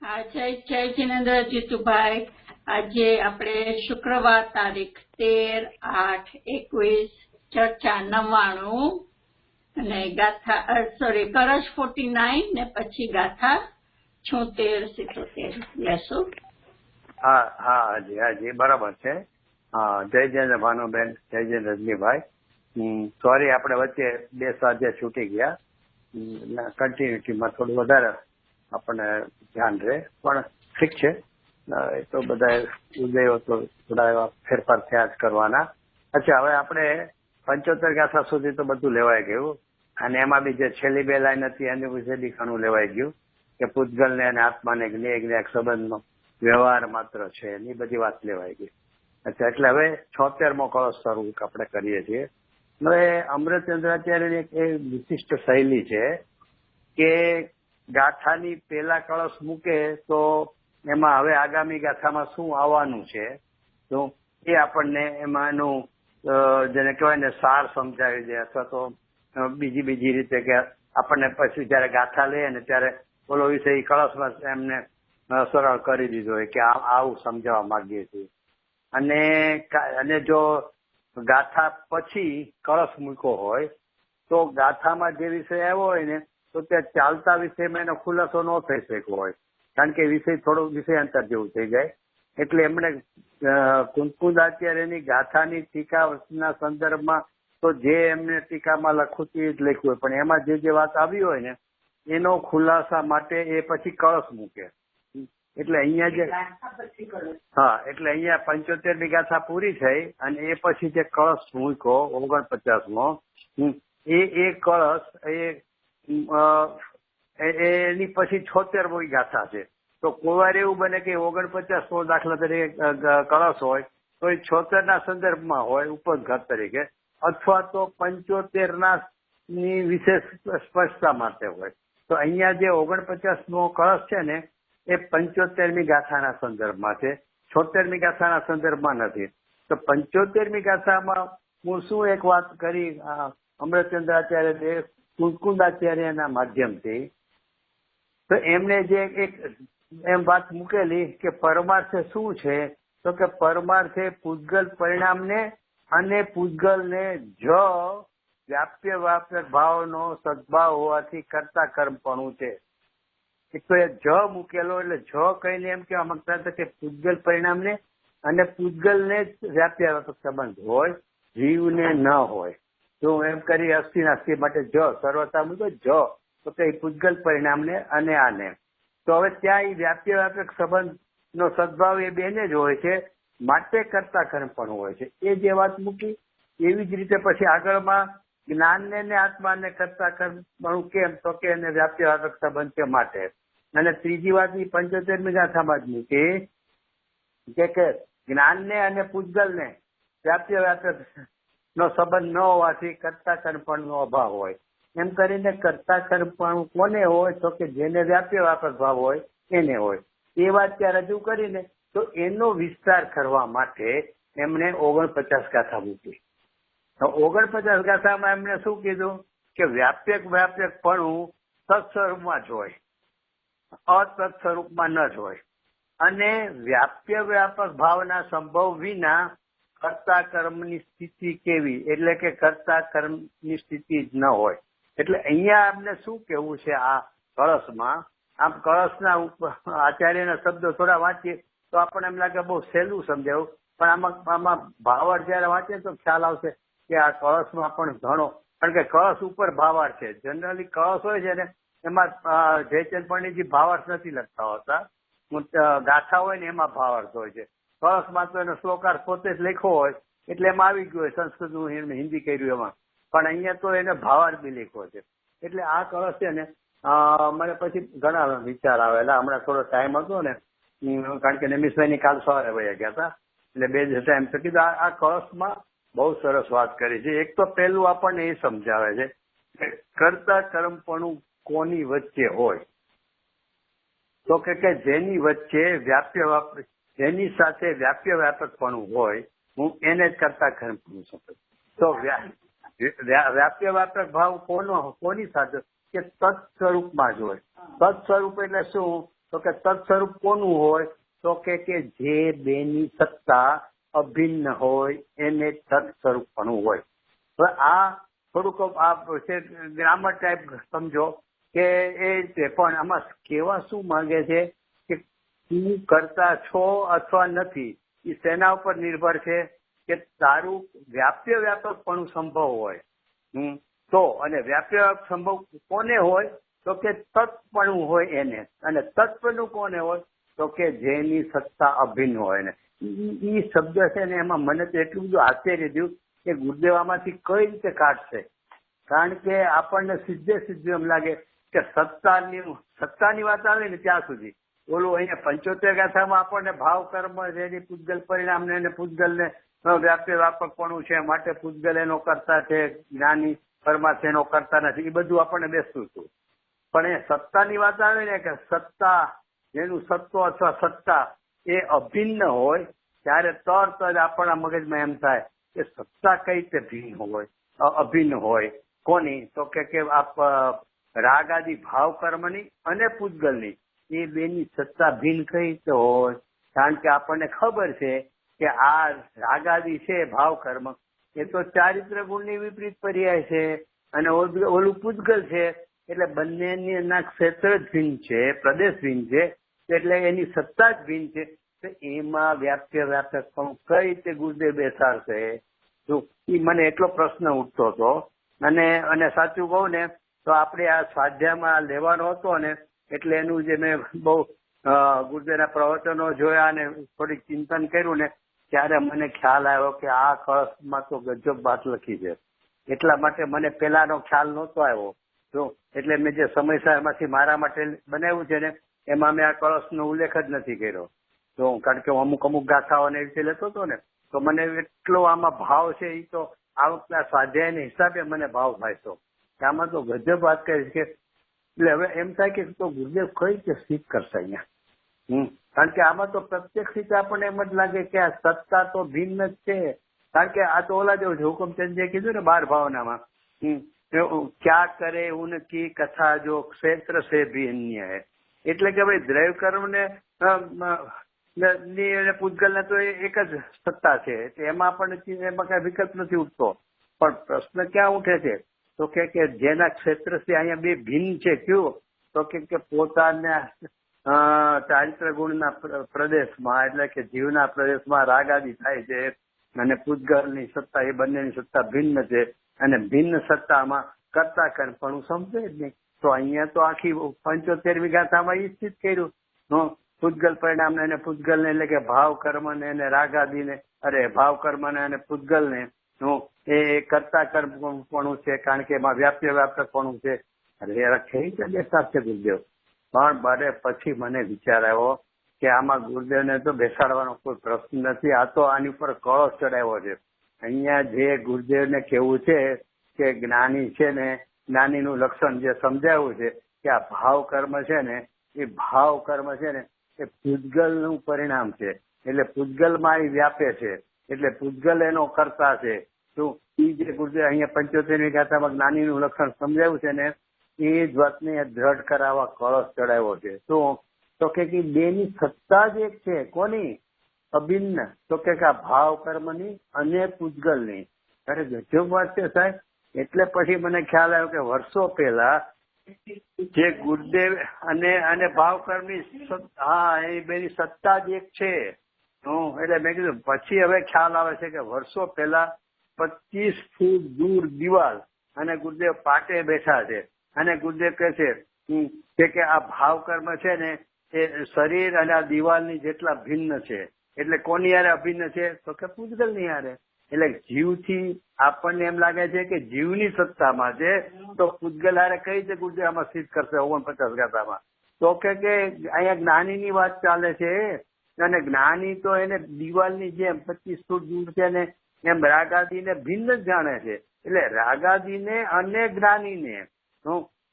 હા, જય જિનેન્દ્ર જીતુભાઈ. આજે આપણે શુક્રવાર તારીખ 13/8/21 ચર્ચા 99 અને ગાથા કરજ 49 ને પછી ગાથા 76-77 લેશું. હા હાજી બરાબર છે. જય જય ભાનુબેન, જય જય રજનીભાઈ. સોરી, આપણે વચ્ચે 2 સ્વાધ્યાય છૂટી ગયા. કન્ટિન્યુટીમાં થોડું વધારે આપણને ધ્યાન રહે, પણ ઠીક છે. એ તો બધા ઉદયો તો થોડા એવા ફેરફાર થયા જ કરવાના. અચ્છા, હવે આપણે 75 ગાથા સુધી તો બધું લેવાઈ ગયું, અને એમાં બી જે છેલ્લી 2 લાઈન હતી એની વિશે બી ઘણું લેવાઈ ગયું કે પૂતગલને અને આત્માને જ્ઞેય સંબંધનો વ્યવહાર માત્ર છે, એની બધી વાત લેવાઈ ગઈ. અચ્છા, એટલે હવે 76મો કળશ સ્વરૂપ આપણે કરીએ છીએ. હવે અમૃતચંદ્રાચાર્યની એક એ વિશિષ્ટ શૈલી છે કે ગાથાની પેલા કળશ મૂકે તો એમાં હવે આગામી ગાથામાં શું આવવાનું છે તો એ આપણને એમાં એનું જેને કહેવાય ને સાર સમજાવી દે, અથવા તો બીજી રીતે કે આપણને પછી જયારે ગાથા લે ને ત્યારે બોલો વિષય કળશમાં એમને સરળ કરી દીધો હોય કે આવું સમજાવવા માંગીએ છીએ. અને જો ગાથા પછી કળશ મૂક્યો હોય તો ગાથામાં જે વિષય આવ્યો હોય ને તો ત્યાં ચાલતા વિષયમાં એનો ખુલાસો ન થઈ શક્યો હોય, કારણ કે વિષય થોડો વિષયાંતર જેવું થઈ જાય. એટલે એમણે કુંકુદાચાર્યની ગાથાની ટીકાના સંદર્ભમાં તો જે એમને ટીકામાં લખવું તે જ લખ્યું હોય, પણ એમાં જે વાત આવી હોય ને એનો ખુલાસા માટે એ પછી કળશ મૂકે. એટલે અહીંયા એટલે અહીંયા 75મી ગાથા પૂરી થઈ અને એ પછી જે કળશ મૂક્યો 49મો, એ કળશ એની પછી 76મી ગાથા છે. તો કોઈ વાર એવું બને કે 49મો દાખલા તરીકે કળશ હોય તો એ 76ના સંદર્ભમાં હોય ઉપદઘાત તરીકે, અથવા તો 75ની વિશેષ સ્પષ્ટતા માટે હોય. તો અહીંયા જે 49મો કળશ છે ને એ 75મી ગાથાના સંદર્ભમાં છે, 76મી ગાથાના સંદર્ભમાં નથી. તો 75મી ગાથામાં હું શું એક વાત કરી અમૃતચંદ્રાચાર્ય કુંકુદાચાર્યના માધ્યમથી, તો એમને જે એક એમ વાત મૂકેલી કે પરમાર્થ શું છે, તો કે પરમાર્થ એ પૂતગલ પરિણામને અને પૂતગલને વ્યાપ્ય ભાવનો સદભાવ હોવાથી કરતા કર્મપણું છે. એક તો એ મૂકેલો એટલે કહીને એમ કેવા માંગતા હતા કે પૂતગલ પરિણામને અને પૂતગલને જ વ્યાપ્ય સંબંધ હોય, જીવને ન હોય. તો એમ કરી અસ્થિ નાસ્તિ માટે સર્વતા મૂક્યો તો કે પૂતગલ પરિણામને અને આને. તો હવે ત્યાં એ વ્યાપ્યવ્યાપક સંબંધનો સદભાવ એ બેને જ હોય છે, માટે કરતા કર્મ પણ હોય છે. એ જે વાત મૂકી એવી જ રીતે પછી આગળમાં જ્ઞાનને ને આત્માને કરતા કર્મ પણ કેમ, તો કે એને વ્યાપ્યવ્યાપક સંબંધ છે માટે. અને ત્રીજી વાત એ 75મી ગાથામાં જ મૂકી કે જ્ઞાનને અને પૂતગલને વ્યાપ્યવ્યાપક નો સંબંધ ન હોવાથી કરતા કર્મપણનો અભાવ હોય. એમ કરીને કરતા કર્મપણું કોને હોય, તો કે જેને વ્યાપ્યવ્યાપક ભાવ હોય એને હોય. એ વાત ત્યાં રજૂ કરીને તો એનો વિસ્તાર કરવા માટે એમણે 49 ગાથા મૂકી. તો 49 ગાથામાં એમણે શું કીધું કે વ્યાપ્યકપણું સત્સ્વરૂપમાં જ હોય, અતત્ સ્વરૂપમાં ન જ હોય, અને વ્યાપ્યવ્યાપક ભાવના સંભવ વિના કરતા કર્મની સ્થિતિ કેવી, એટલે કે કરતા કર્મની સ્થિતિ જ ન હોય. એટલે અહીંયા આપણે શું કેવું છે આ કળશમાં, આમ કળશના આચાર્યના શબ્દો થોડા વાંચીએ તો આપણને એમ લાગે બહુ સહેલું સમજાવું, પણ આમાં ભાવાર્થ જયારે વાંચીએ તો ખ્યાલ આવશે કે આ કળશમાં પણ ઘણો, કારણ કે કળશ ઉપર ભાવાર્થ છે. જનરલી કળશ હોય છે ને એમાં જયચંદ પંડિતજી ભાવાર્થ નથી લખતા હોતા, ગાથા હોય ને એમાં ભાવાર્થ હોય છે. કળશમાં તો એનો શ્લોકાર્થ પોતે જ લખ્યો હોય એટલે એમાં આવી ગયું હોય, સંસ્કૃતનું હિન્દી કર્યું એમાં, પણ અહીંયા તો એને ભાવાર્થ બી લખ્યો છે. એટલે આ કળશ છે ને મને પછી ઘણા વિચાર આવેલા. હમણાં થોડો ટાઈમ હતો ને, કારણ કે નમિશભાઈની કાલ સવારે વયા ગયા હતા એટલે 2 દિવસ ટાઈમ તો કીધું આ કળશમાં બહુ સરસ વાત કરી છે. એક તો પહેલું આપણને એ સમજાવે છે કે કરતા કર્મપણું કોની વચ્ચે હોય, તો કે જેની વચ્ચે જેની સાથે વ્યાપ્યવ્યાપકપણું હોય, હું એને જ કરતા કર્મપણું સમજું. તો વ્યાપ્યવ્યાપક ભાવ કોની સાથે, કે તત્સ્વરૂપમાં જ હોય. તત્સ્વરૂપ એટલે શું, તો કે તત્સ્વરૂપ કોનું હોય? તો કે જે બેની સત્તા અભિન્ન હોય એને તત્સ્વરૂપપણું હોય. હવે આ થોડુંક આ ગ્રામર ટાઈપ સમજો કે એ રીતે, પણ આમાં કેવા શું માંગે છે કે તું કરતા છો અથવા નથી એ શેના ઉપર નિર્ભર છે કે તારું વ્યાપકપણું સંભવ હોય. તો અને વ્યાપ્ય સંભવ કોને હોય? તો કે તત્પણું હોય એને. અને તત્વનું કોને હોય? તો કે જેની સત્તા અભિન્ન હોય ને. એ શબ્દ છે ને એમાં મને તો એટલું બધું આશ્ચર્ય થયું કે ગુરુદેવ આમાંથી કઈ રીતે કાઢશે. કારણ કે આપણને સીધે એમ લાગે કે સત્તાની વાત આવે ને ત્યાં સુધી ઓલું અહીંયા 75 ગાથામાં આપણને ભાવ કર્મ છે, પૂજગલ પરિણામ ને પૂજગલ ને વ્યાપકપણું છે માટે પૂજગલ એનો કરતા છે, જ્ઞાની પરમાર્થ એનો કરતા નથી, એ બધું આપણને બેસતું હતું. પણ એ સત્તાની વાત આવે ને કે સત્તા જેનું સત્વ અથવા સત્તા એ અભિન્ન હોય ત્યારે તરત જ આપણા મગજમાં એમ થાય કે સત્તા કઈ રીતે ભિન્ન હોય, અભિન્ન હોય. કોની? તો કે આપ રાગ આદિ ભાવ કર્મની અને પૂજગલની એ બેની સત્તા ભિન્ન કઈ રીતે હોય? કારણ કે આપણને ખબર છે કે આ રાગ આદિ છે ભાવ કર્મ એ તો ચારિત્ર ગુણની વિપરીત પર્યાય છે અને ઓલું પૂજગલ છે એટલે બંનેની ના ક્ષેત્ર જ ભિન્ન છે, પ્રદેશ ભિન્ન છે, એટલે એની સત્તા જ ભિન્ન છે. તો એમાં વ્યાપકપણું કઈ રીતે ગુરુદેવ બેસાડશે? તો એ મને એટલો પ્રશ્ન ઉઠતો હતો. અને સાચું કહું ને તો આપણે આ સ્વાધ્યાયમાં લેવાનો હતો ને એટલે એનું જે મેં બહુ ગુરુદેવના પ્રવચનો જોયા અને થોડીક ચિંતન કર્યું ને ત્યારે મને ખ્યાલ આવ્યો કે આ કળશમાં તો ગજબ વાત લખી છે. એટલા માટે મને પેલાનો ખ્યાલ નહોતો આવ્યો. જો એટલે મેં જે સમયસર એમાંથી મારા માટે બનાવ્યું છે ને એમાં મેં આ કળશનો ઉલ્લેખ જ નથી કર્યો. તો કારણ કે હું અમુક ગાથાઓને એ રીતે લેતો હતો ને તો મને એટલો આમાં ભાવ છે એ તો આ વખતે સ્વાધ્યાયના હિસાબે મને ભાવ થાય તો આમાં તો ગજબ વાત કરી છે. એટલે હવે એમ થાય કે તો ગુરુદેવ કઈ રીતે સ્થિત કરશે અહીંયા. કારણ કે આમાં તો પ્રત્યક્ષ રીતે આપણને એમ જ લાગે કે આ સત્તા તો ભિન્ન જ છે. કારણ કે આ તો ઓલા જેવું છે હુકમચંદજીએ કીધું ને 12 ભાવનામાં ક્યાં કરે ઉનકી કથા જો ક્ષેત્ર સે ભી અન્ય હૈ. એટલે કે ભાઈ દ્રવ્ય કર્મ ને પૂજગલ ને તો એક જ સત્તા છે એમાં આપણને એમાં કઈ વિકલ્પ નથી ઉઠતો. પણ પ્રશ્ન ક્યાં ઉઠે છે તો કે જેના ક્ષેત્રથી અહીંયા બે ભિન્ન છે. કયું? તો કે પોતાના ચારિત્ર ગુણના પ્રદેશમાં એટલે કે જીવના પ્રદેશમાં રાગ આદિ થાય છે અને પૂજગલની સત્તા એ બંનેની સત્તા ભિન્ન છે અને ભિન્ન સત્તામાં કરતા કર્મપણું સમજે જ નહીં. તો અહીંયા તો આખી 75મી ગાથામાં એ સ્થિત કર્યું. પૂજગલ પરિણામ ને પૂજગલ ને એટલે કે ભાવ કર્મ ને અને રાગ આદિ ને ભાવ કર્મ ને અને પૂજગલ ને એ કરતા કર્મપણું છે કારણ કે એમાં વ્યાપકપણું છે. કઈ રીતે બેસાડશે ગુરુદેવ? પણ બરે પછી મને વિચાર આવ્યો કે આમાં ગુરુદેવને તો બેસાડવાનો કોઈ પ્રશ્ન નથી. આ તો આની ઉપર કળશ ચડાવ્યો છે. અહીંયા જે ગુરુદેવને કેવું છે કે જ્ઞાની છે ને જ્ઞાનીનું લક્ષણ જે સમજાવ્યું છે કે આ ભાવ કર્મ છે ને એ ભાવ કર્મ છે ને એ પૂજગલનું પરિણામ છે. એટલે પૂજગલમાં એ વ્યાપે છે એટલે પૂજગલ એનો કરતા છે. શું એ જે ગુરુદેવ અહીંયા 75મી ગાથામાં જ્ઞાનીનું લક્ષણ સમજાવ્યું છે ને એ જ વાતને દ્રઢ કરાવવા કળશ ચડાવ્યો છે. શું? તો કે બેની સત્તા જ એક છે. કોની? અભિન્ન. તો કે આ ભાવ કર્મની અને પૂજગલની. અરે ગજબ વાત છે સાહેબ. એટલે પછી મને ખ્યાલ આવ્યો કે વર્ષો પહેલા જે ગુરુદેવ અને ભાવ કર્મની એ બેની સત્તા જ એક છે. એટલે મેં કીધું પછી હવે ખ્યાલ આવે છે કે વર્ષો પહેલા 25 ફૂટ દૂર દિવાલ અને ગુરુદેવ પાટે બેઠા છે અને ગુરુદેવ કહે છે કે આ ભાવ કર્મ છે ને એ શરીર અને આ દિવાલની જેટલા ભિન્ન છે. એટલે કોની હારે અભિન્ન છે? તો કે પૂજગલની હારે. એટલે જીવથી આપણને એમ લાગે છે કે જીવની સત્તામાં છે તો પૂજગલ હારે કઈ રીતે ગુરુદેવ આમાં સ્થિત કરશે 49 ગાથામાં? તો કે અહીંયા જ્ઞાનીની વાત ચાલે છે અને જ્ઞાની તો એને દિવાલની જેમ 25 ફૂટ દૂર છે ને એમ રાગાદીને ભિન્ન જ જાણે છે. એટલે રાગાદીને અને જ્ઞાનીને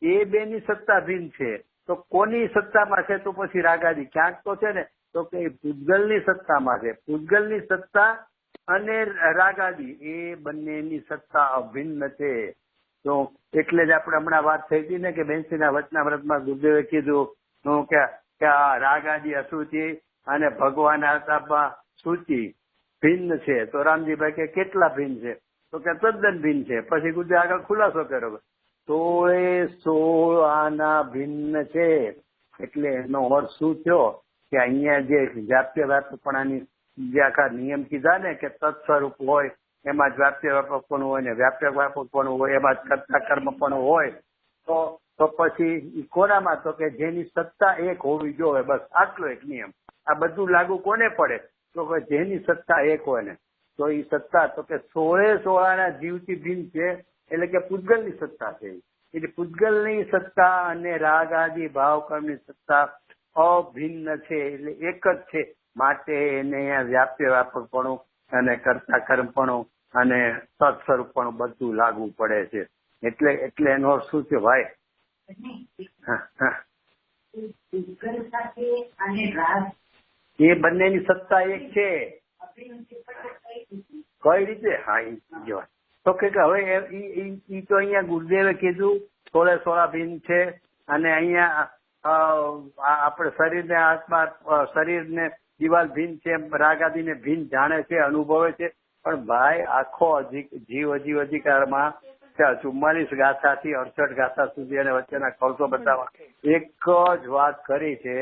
એ બેની સત્તા ભિન્ન છે. તો કોની સત્તામાં છે? તો પછી રાગાદી ક્યાંક તો છે ને તો કે પૂજગલની સત્તામાં છે. પૂજગલની સત્તા અને રાગાદી એ બંનેની સત્તા અભિન્ન છે. તો એટલે જ આપણે હમણાં વાત થઈ હતી ને કે બેનસીના વચનામૃતમાં ગુરુદેવે કીધું કે કે આ રાગ આદિ અશુચિ અને ભગવાન આત્મા શુચિ ભિન્ન છે. તો રામજીભાઈ કે કેટલા ભિન્ન છે? તો કે તદ્દન ભિન્ન છે. પછી ગુજે આગળ ખુલાસો કર્યો 16 આના ભિન્ન છે. એટલે એનો અર્થ શું થયો કે અહીંયા જે વ્યાપ્ય વ્યાપકપણાની જે આખા નિયમ કીધા ને કે તત્સ્વરૂપ હોય એમાં જ વ્યાપ્ય વ્યાપકપણું હોય ને વ્યાપ્ય વ્યાપકપણું હોય એમાં જ કર્તા કર્મપણું હોય તો પછી કોનામાં? તો કે જેની સત્તા એક હોવી જોઈએ, બસ આટલો એક નિયમ. આ બધું લાગુ કોને પડે? તો કે જેની સત્તા એક હોય ને. તો એ સત્તા તો કે 16 જીવથી ભિન્ન છે. એટલે કે પૂજગલની સત્તા છે. એટલે પૂજગલની સત્તા અને રાગ આદિ ભાવ કર્મની સત્તા અભિન્ન છે, એટલે એક જ છે. માટે એને વ્યાપ્ય વ્યાપકપણું અને કર્તા કર્મપણું અને સત્સ્વરૂપપણું બધું લાગવું પડે છે. એટલે એનો અર્થ શું છે ભાઈ? એ બંનેની સત્તા એક છે. કઈ રીતે? હા, એ જોવાય. તો કે હવે ઈ તો અહીંયા ગુરુદેવે કીધું 16 ભિન્ન છે અને અહીંયા આપણે શરીરને આત્મા શરીરને દિવાલ ભિન્ન છે, રાગ આદિને ભિન્ન જાણે છે, અનુભવે છે. પણ ભાઈ આખો જીવ અધિકારમાં 44 ગાથાથી 68 ગાથા સુધી અને વચ્ચેના કૌશો બતાવવા એક જ વાત કરી છે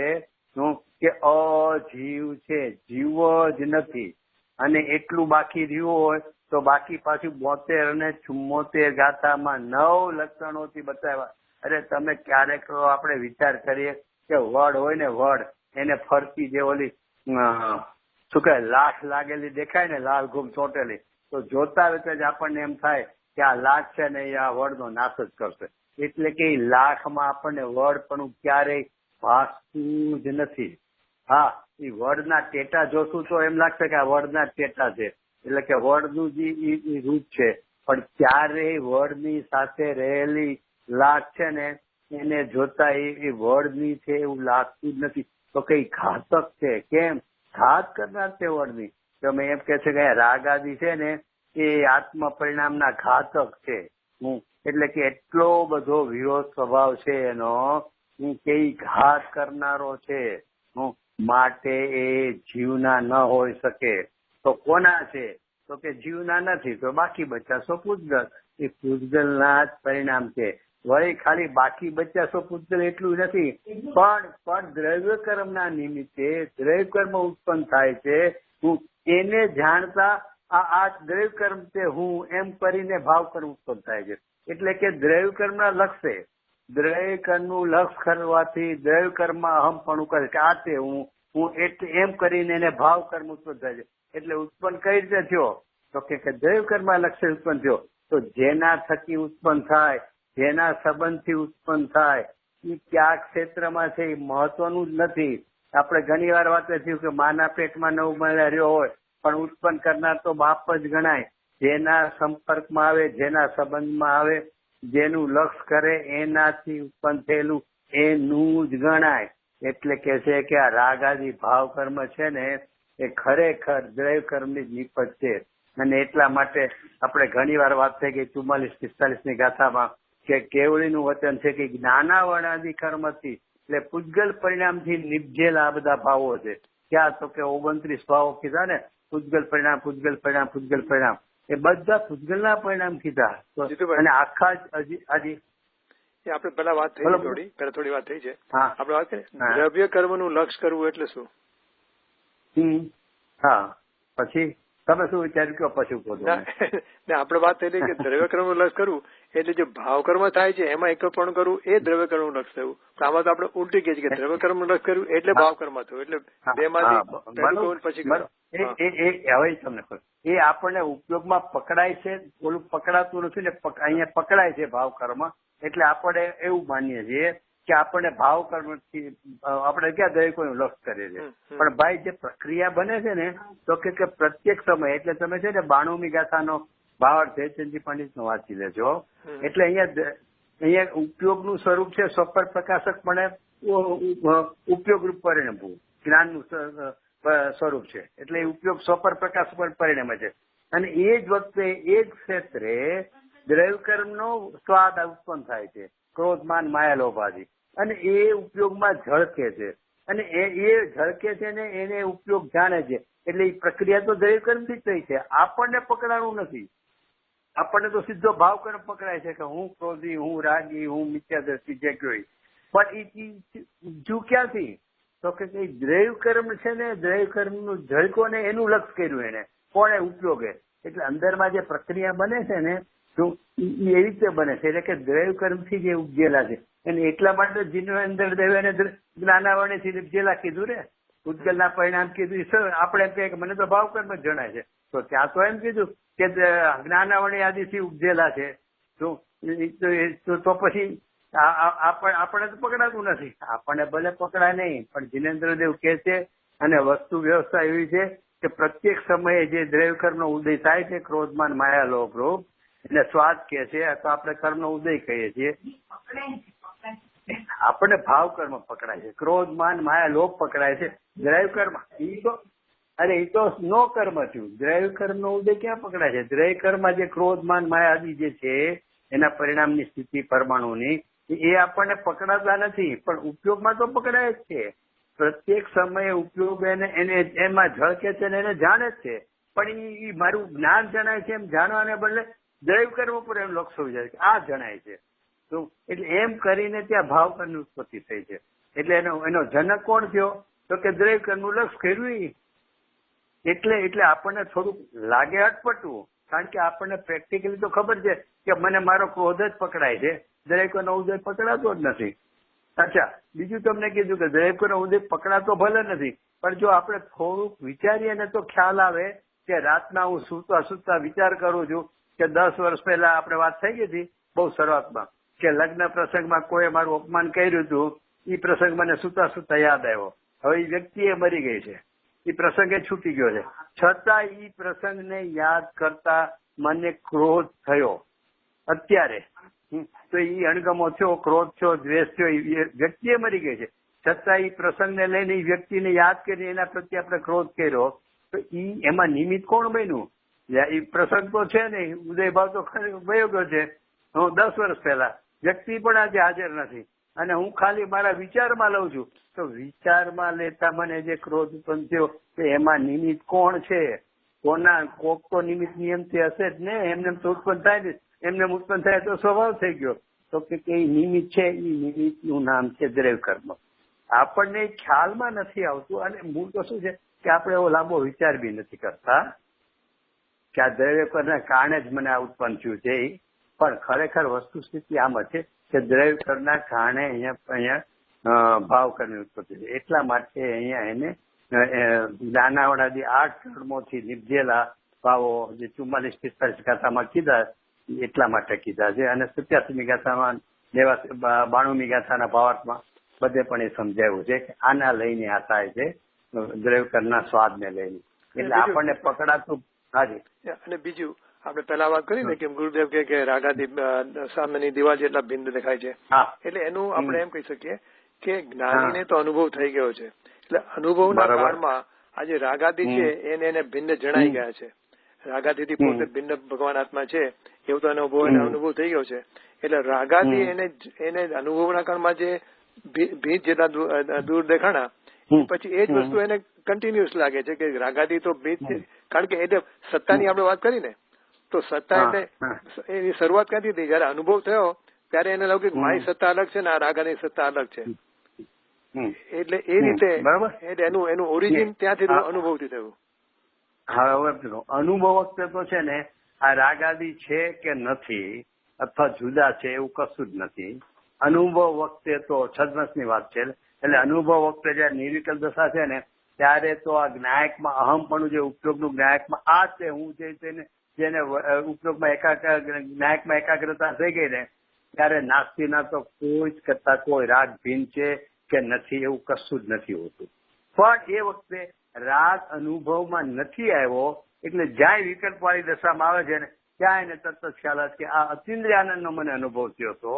કે અજીવ છે, જીવ જ નથી. અને એટલું બાકી રહ્યું હોય તો બાકી પાછું 72 અને 74 ગાથામાં 9 લક્ષણોથી બતાવ્યા. અરે તમે ક્યારેક આપણે વિચાર કરીએ કે વડ હોય ને, વડ એને ફરતી જે ઓલી શું કહે લાખ લાગેલી દેખાય ને, લાલ ઘૂમ ચોટેલી, તો જોતા જ આપણને એમ થાય કે આ લાખ છે ને એ આ વડનો નાશ જ કરશે. એટલે કે એ લાખમાં આપણને વડ પણ ક્યારેય ભાસતું જ નથી. હા, એ વડના ટેટા જોશું તો એમ લાગશે કે આ વડના ટેટા છે, એટલે કે વડનું જે રૂપ છે. પણ ક્યારેય વડની સાથે રહેલી લાખ છે ને એને જોતા એ વડની છે એવું લાગતું જ નથી. તો કઈ ઘાતક છે. કેમ? ઘાત કરનાર છે વડની. તમે એમ કે છે કે રાગ આદિ છે ને એ આત્મ પરિણામના ઘાતક છે. એટલે કે એટલો બધો વિરોધ સ્વભાવ છે એનો કે ઘાત કરનારો છે. માટે એ જીવના ન હોઈ શકે. તો કોના છે? તો કે જીવના નથી. તો બાકી બચ્યા સો પૂજગલ. એ પૂજગલના જ પરિણામ છે. વળી ખાલી બાકી બચ્યા સો પૂજગલ એટલું નથી, પણ દ્રવ્ય કર્મના નિમિત્તે દ્રવ્ય કર્મ ઉત્પન્ન થાય છે. એને જાણતા આ દ્રવ્ય કર્મ છે હું એમ કરીને ભાવ કર્મ ઉત્પન્ન થાય છે. એટલે કે દ્રવ્ય કર્મના લક્ષ્ય, દ્રવ્ય કર્મનું લક્ષ કરવાથી દ્રવ્ય કર્મ અહમપણું કરે કે આ તે હું એમ કરીને એને ભાવ કર્મ ઉત્પન્ન થાય છે. એટલે ઉત્પન્ન કઈ રીતે થયો? તો કે દ્રવ્ય કર્મ લક્ષ્ય ઉત્પન્ન થયો. તો જેના થકી ઉત્પન્ન થાય, જેના સંબંધથી ઉત્પન્ન થાય, એ કયા ક્ષેત્રમાં છે એ મહત્વનું જ નથી. આપણે ઘણી વાર વાત થયું કે માના પેટમાં 9 મહિના રહ્યો હોય પણ ઉત્પન્ન કરનાર તો બાપ જ ગણાય. જેના સંપર્કમાં આવે, જેના સંબંધમાં આવે, જેનું લક્ષ કરે એનાથી ઉત્પન્ન થયેલું એનું જ ગણાય. એટલે કે છે કે આ રાગ આદિ ભાવ કર્મ છે ને એ ખરેખર દ્રવ્ય કર્મની જ નિપજ છે. અને એટલા માટે આપણે ઘણી વાર વાત થઈ ગઈ 44-45 ની ગાથામાં કે કેવળીનું વચન છે કે જ્ઞાના વર્ણાદિ કર્મથી એટલે પૂજગલ પરિણામથી નિપજેલા આ બધા ભાવો છે. ક્યાં? તો કે 29 ભાવો કીધા ને, પૂજગલ પરિણામ, પૂજગલ પરિણામ, પૂજગલ પરિણામ. એ બધા પૂજગલના પરિણામ કીધા. અને આખા જ હજી આપણે પેલા વાત થઈ થોડી વાત થઈ છે. આપણે વાત કરી દ્રવ્ય કર્મનું લક્ષ કરવું એટલે શું? હા, પછી તમે શું વિચાર્યું કે પછી આપણે વાત થઈ કે દ્રવ્ય કર્મનું લક્ષ કરવું એટલે જે ભાવ કર્મ થાય છે એમાં એકપણ કરવું એ દ્રવ્ય કર્મનું લક્ષ થયું. આમાં તો આપણે ઉલટી કહીએ કે દ્રવ્ય કર્મનું લક્ષ કર્યું એટલે ભાવ કર્મ થયું. એટલે બેમાંથી પછી હવે તમને ખબર એ આપણને ઉપયોગમાં પકડાય છે, ઓલું પકડાતું નથી ને અહીંયા પકડાય છે ભાવ કર્મ. એટલે આપણે એવું માનીએ છીએ કે આપણને ભાવ કર્મથી આપણે ક્યાં દરેક કોઈનું લક્ષ કરીએ છીએ. પણ ભાઈ જે પ્રક્રિયા બને છે ને તો કે પ્રત્યેક સમય એટલે તમે છે ને 92મી ગાથાનો ભાવાર્થ જયચંદજી પંડિતનો વાંચી લેજો. એટલે અહીંયા ઉપયોગનું સ્વરૂપ છે સ્વપર પ્રકાશક પણ ઉપયોગ રૂપ પરિણમવું જ્ઞાનનું સ્વરૂપ છે. એટલે ઉપયોગ સ્વપર પ્રકાશક પણ પરિણમે છે. અને એ જ વખતે એ જ ક્ષેત્રે દ્રવ્ય કર્મનો સ્વાદ ઉત્પન્ન થાય છે, ક્રોધ માન માયા લોભ આદિ. અને એ ઉપયોગમાં ઝળકે છે. અને એ ઝળકે છે ને એને ઉપયોગ જાણે છે. એટલે એ પ્રક્રિયા તો દ્રવ્ય કર્મથી જ થઈ છે. આપણને પકડાવું નથી. આપણને તો સીધો ભાવ કર્મ પકડાય છે કે હું ક્રોધી, હું રાગી, હું મિથ્યા દ્રષ્ટિ જે કહ્યું. પણ એ જુ ક્યાંથી? તો કે દ્રવ્ય કર્મ છે ને, દ્રવ્ય કર્મનું ઝળકો ને એનું લક્ષ કર્યું એને, કોને ઉપયોગે. એટલે અંદરમાં જે પ્રક્રિયા બને છે ને એવી રીતે બને છે. એટલે કે દ્રવ્ય કર્મથી જે ઉપજેલા છે. અને એટલા માટે જેનું અંદર દ્રવ્ય અને જ્ઞાનાવરણથી ઉપજેલા કીધું ને, ઉદ્ગલના પરિણામ કીધું. આપણે એમ કહીએ કે મને તો ભાવ કર્મ જ જણાય છે, તો ત્યાં તો એમ કીધું કે જ્ઞાનાવરણી આદિથી ઉપજેલા છે. તો પછી આપણે તો પકડાતું નથી. આપણને ભલે પકડાય નહીં, પણ જિનેન્દ્રદેવ કે છે અને વસ્તુ વ્યવસ્થા એવી છે કે પ્રત્યેક સમયે જે દ્રવ્ય કર્મનો ઉદય થાય છે, ક્રોધમાન માયા લોભ રૂપ, એટલે સ્વાદ કે છે, તો આપણે કર્મનો ઉદય કહીએ છીએ. આપણને ભાવ કર્મ પકડાય છે, ક્રોધમાન માયા લોભ પકડાય છે. દ્રવ્ય કર્મ એ તો નો કર્મ થયું. દ્રવ્ય કર્મનો ઉદય ક્યાં પકડાય છે? દ્રવ્ય કર્મ જે ક્રોધમાન માયા આદિ જે છે એના પરિણામની સ્થિતિ પરમાણુની એ આપણને પકડાતા નથી, પણ ઉપયોગમાં તો પકડાય જ છે. પ્રત્યેક સમયે ઉપયોગ એને એમાં ઝળકે છે ને એને જાણે જ છે. પણ એ મારું જ્ઞાન જણાય છે એમ જાણવાને બદલે દ્રવ્ય કર્મ પર એમ લક્ષ હોઈ જાય કે આ જણાય છે. તો એટલે એમ કરીને ત્યાં ભાવ કર્મની ઉત્પત્તિ થઈ છે. એટલે એનો જનક કોણ થયો? તો કે દ્રવ્ય કર્મનું લક્ષ કર્યું. એટલે આપણને થોડુંક લાગે અટપટવું, કારણ કે આપણને પ્રેક્ટિકલી તો ખબર છે કે મને મારો ક્રોધ જ પકડાય છે, દ્રવ્યનો ઉદય પકડાતો જ નથી. અચ્છા, બીજું તમને કીધું કે દ્રવ્યનો ઉદય પકડાતો ભલે નથી, પણ જો આપણે થોડુંક વિચારીએ ને તો ખ્યાલ આવે કે રાતના હું સૂતા વિચાર કરું છું કે 10 વર્ષ પહેલા આપણે વાત થઈ ગઈ હતી બહુ શરૂઆતમાં કે લગ્ન પ્રસંગમાં કોઈ મારું અપમાન કર્યું હતું. એ પ્રસંગ મને સૂતા યાદ આવ્યો. હવે એ વ્યક્તિ એ મરી ગઈ છે, એ પ્રસંગે છૂટી ગયો છે, છતાં એ પ્રસંગને યાદ કરતા મને ક્રોધ થયો અત્યારે. તો એ અણગમો થયો, ક્રોધ થયો, દ્વેષ થયો. એ વ્યક્તિ એ મરી ગઈ છે, છતાં એ પ્રસંગને લઈને એ વ્યક્તિને યાદ કરીને એના પ્રત્યે આપણે ક્રોધ કર્યો. તો એમાં નિમિત્ત કોણ બન્યું? એ પ્રસંગ તો છે ને, ઉદય ભાવ તો વયો ગયો છે 10 વર્ષ પહેલા. વ્યક્તિ પણ આજે હાજર નથી અને હું ખાલી મારા વિચારમાં લઉં છું. તો વિચારમાં લેતા મને જે ક્રોધ ઉત્પન્ન થયો તો એમાં નિમિત્ત કોણ છે? કોક તો નિમિત્ત નિયમથી હશે જ ને. એમને તો ઉત્પન્ન થાય ને, એમને ઉત્પન્ન થાય તો સ્વભાવ થઈ ગયો. તો કે નિમિત્ત છે, એ નિમિત્તનું નામ છે દ્રવ્ય કર્મ. આપણને ખ્યાલમાં નથી આવતું. અને મૂળ તો શું છે કે આપણે એવો લાંબો વિચાર બી નથી કરતા કે આ દ્રવ્ય કર્મના કારણે જ મને આ ઉત્પન્ન થયું છે. પણ ખરેખર વસ્તુ સ્થિતિ આમ છે કે દ્રવ્ય કર્મના કારણે અહીંયા ભાવ કર્મની ઉત્પત્તિ છે. એટલા માટે અહીંયા એને જ્ઞાનાવણાદી 8 કર્મોથી નિપજેલા ભાવો જે 44-45 ગાથામાં કીધા એટલા માટે કીધા છે. અને 87મી ગાથામાં 92મી ગાથાના ભાવાર્થમાં બધે પણ એ સમજાવ્યું છે કે આના લઈને આ થાય છે, દ્રવ્ય કર્મના સ્વાદને લઈને. એટલે આપણને પકડાતું. હાજી. અને બીજું આપણે પેલા વાત કરી ને કે ગુરુદેવ કે રાગાદી સામેની દિવાલ જેટલા ભિન્ન દેખાય છે, એટલે એનું આપણે એમ કહી શકીએ કે જ્ઞાનીને તો અનુભવ થઈ ગયો છે. એટલે અનુભવના કાળમાં આજે રાગાદી છે એને ભિન્ન જણાઈ ગયા છે. રાગાદીથી પોતે ભિન્ન ભગવાન આત્મા છે એવું તો અનુભવ થઈ ગયો છે. એટલે રાગાદી એને અનુભવના કાળમાં જે ભીત જેટલા દૂર દેખાણા, પછી એ જ વસ્તુ એને કન્ટિન્યુઅસ લાગે છે કે રાગાદી તો ભીત છે. કારણ કે એટલે સત્તાની આપણે વાત કરી ને, તો સત્તા એટલે એની શરૂઆત ક્યાંથી થઈ? જયારે અનુભવ થયો ત્યારે એને લાગ્યું કે મારી સત્તા અલગ છે ને આ રાગાની સત્તા અલગ છે. એટલે એ રીતે એનું ઓરિજિન ત્યાંથી અનુભવથી થયું. હવે અનુભવ વખતે તો છે ને આ રાગાદી છે કે નથી અથવા જુદા છે એવું કશું જ નથી. અનુભવ વખતે તો છદ્મસની વાત છે. એટલે અનુભવ વખતે જયારે નિર્વિકલ્પ દશા છે ને ત્યારે તો આ જ્ઞાયકમાં અહમપણું જે ઉપયોગનું જ્ઞાયકમાં આ છે હું જેને ઉપયોગમાં જ્ઞાયકમાં એકાગ્રતા થઈ ગઈ ને ત્યારે નાસ્તિના તો કોઈ જ કરતા કોઈ રાગ ભિન્ન છે કે નથી એવું કશું જ નથી હોતું. પણ એ વખતે રાગ અનુભવમાં નથી આવ્યો એટલે જ્યાં વિકલ્પ વાળી દશામાં આવે છે ને ત્યાં એને તરત ખ્યાલ આવે કે આ અતિન્દ્રિય આનંદનો મને અનુભવ થયો હતો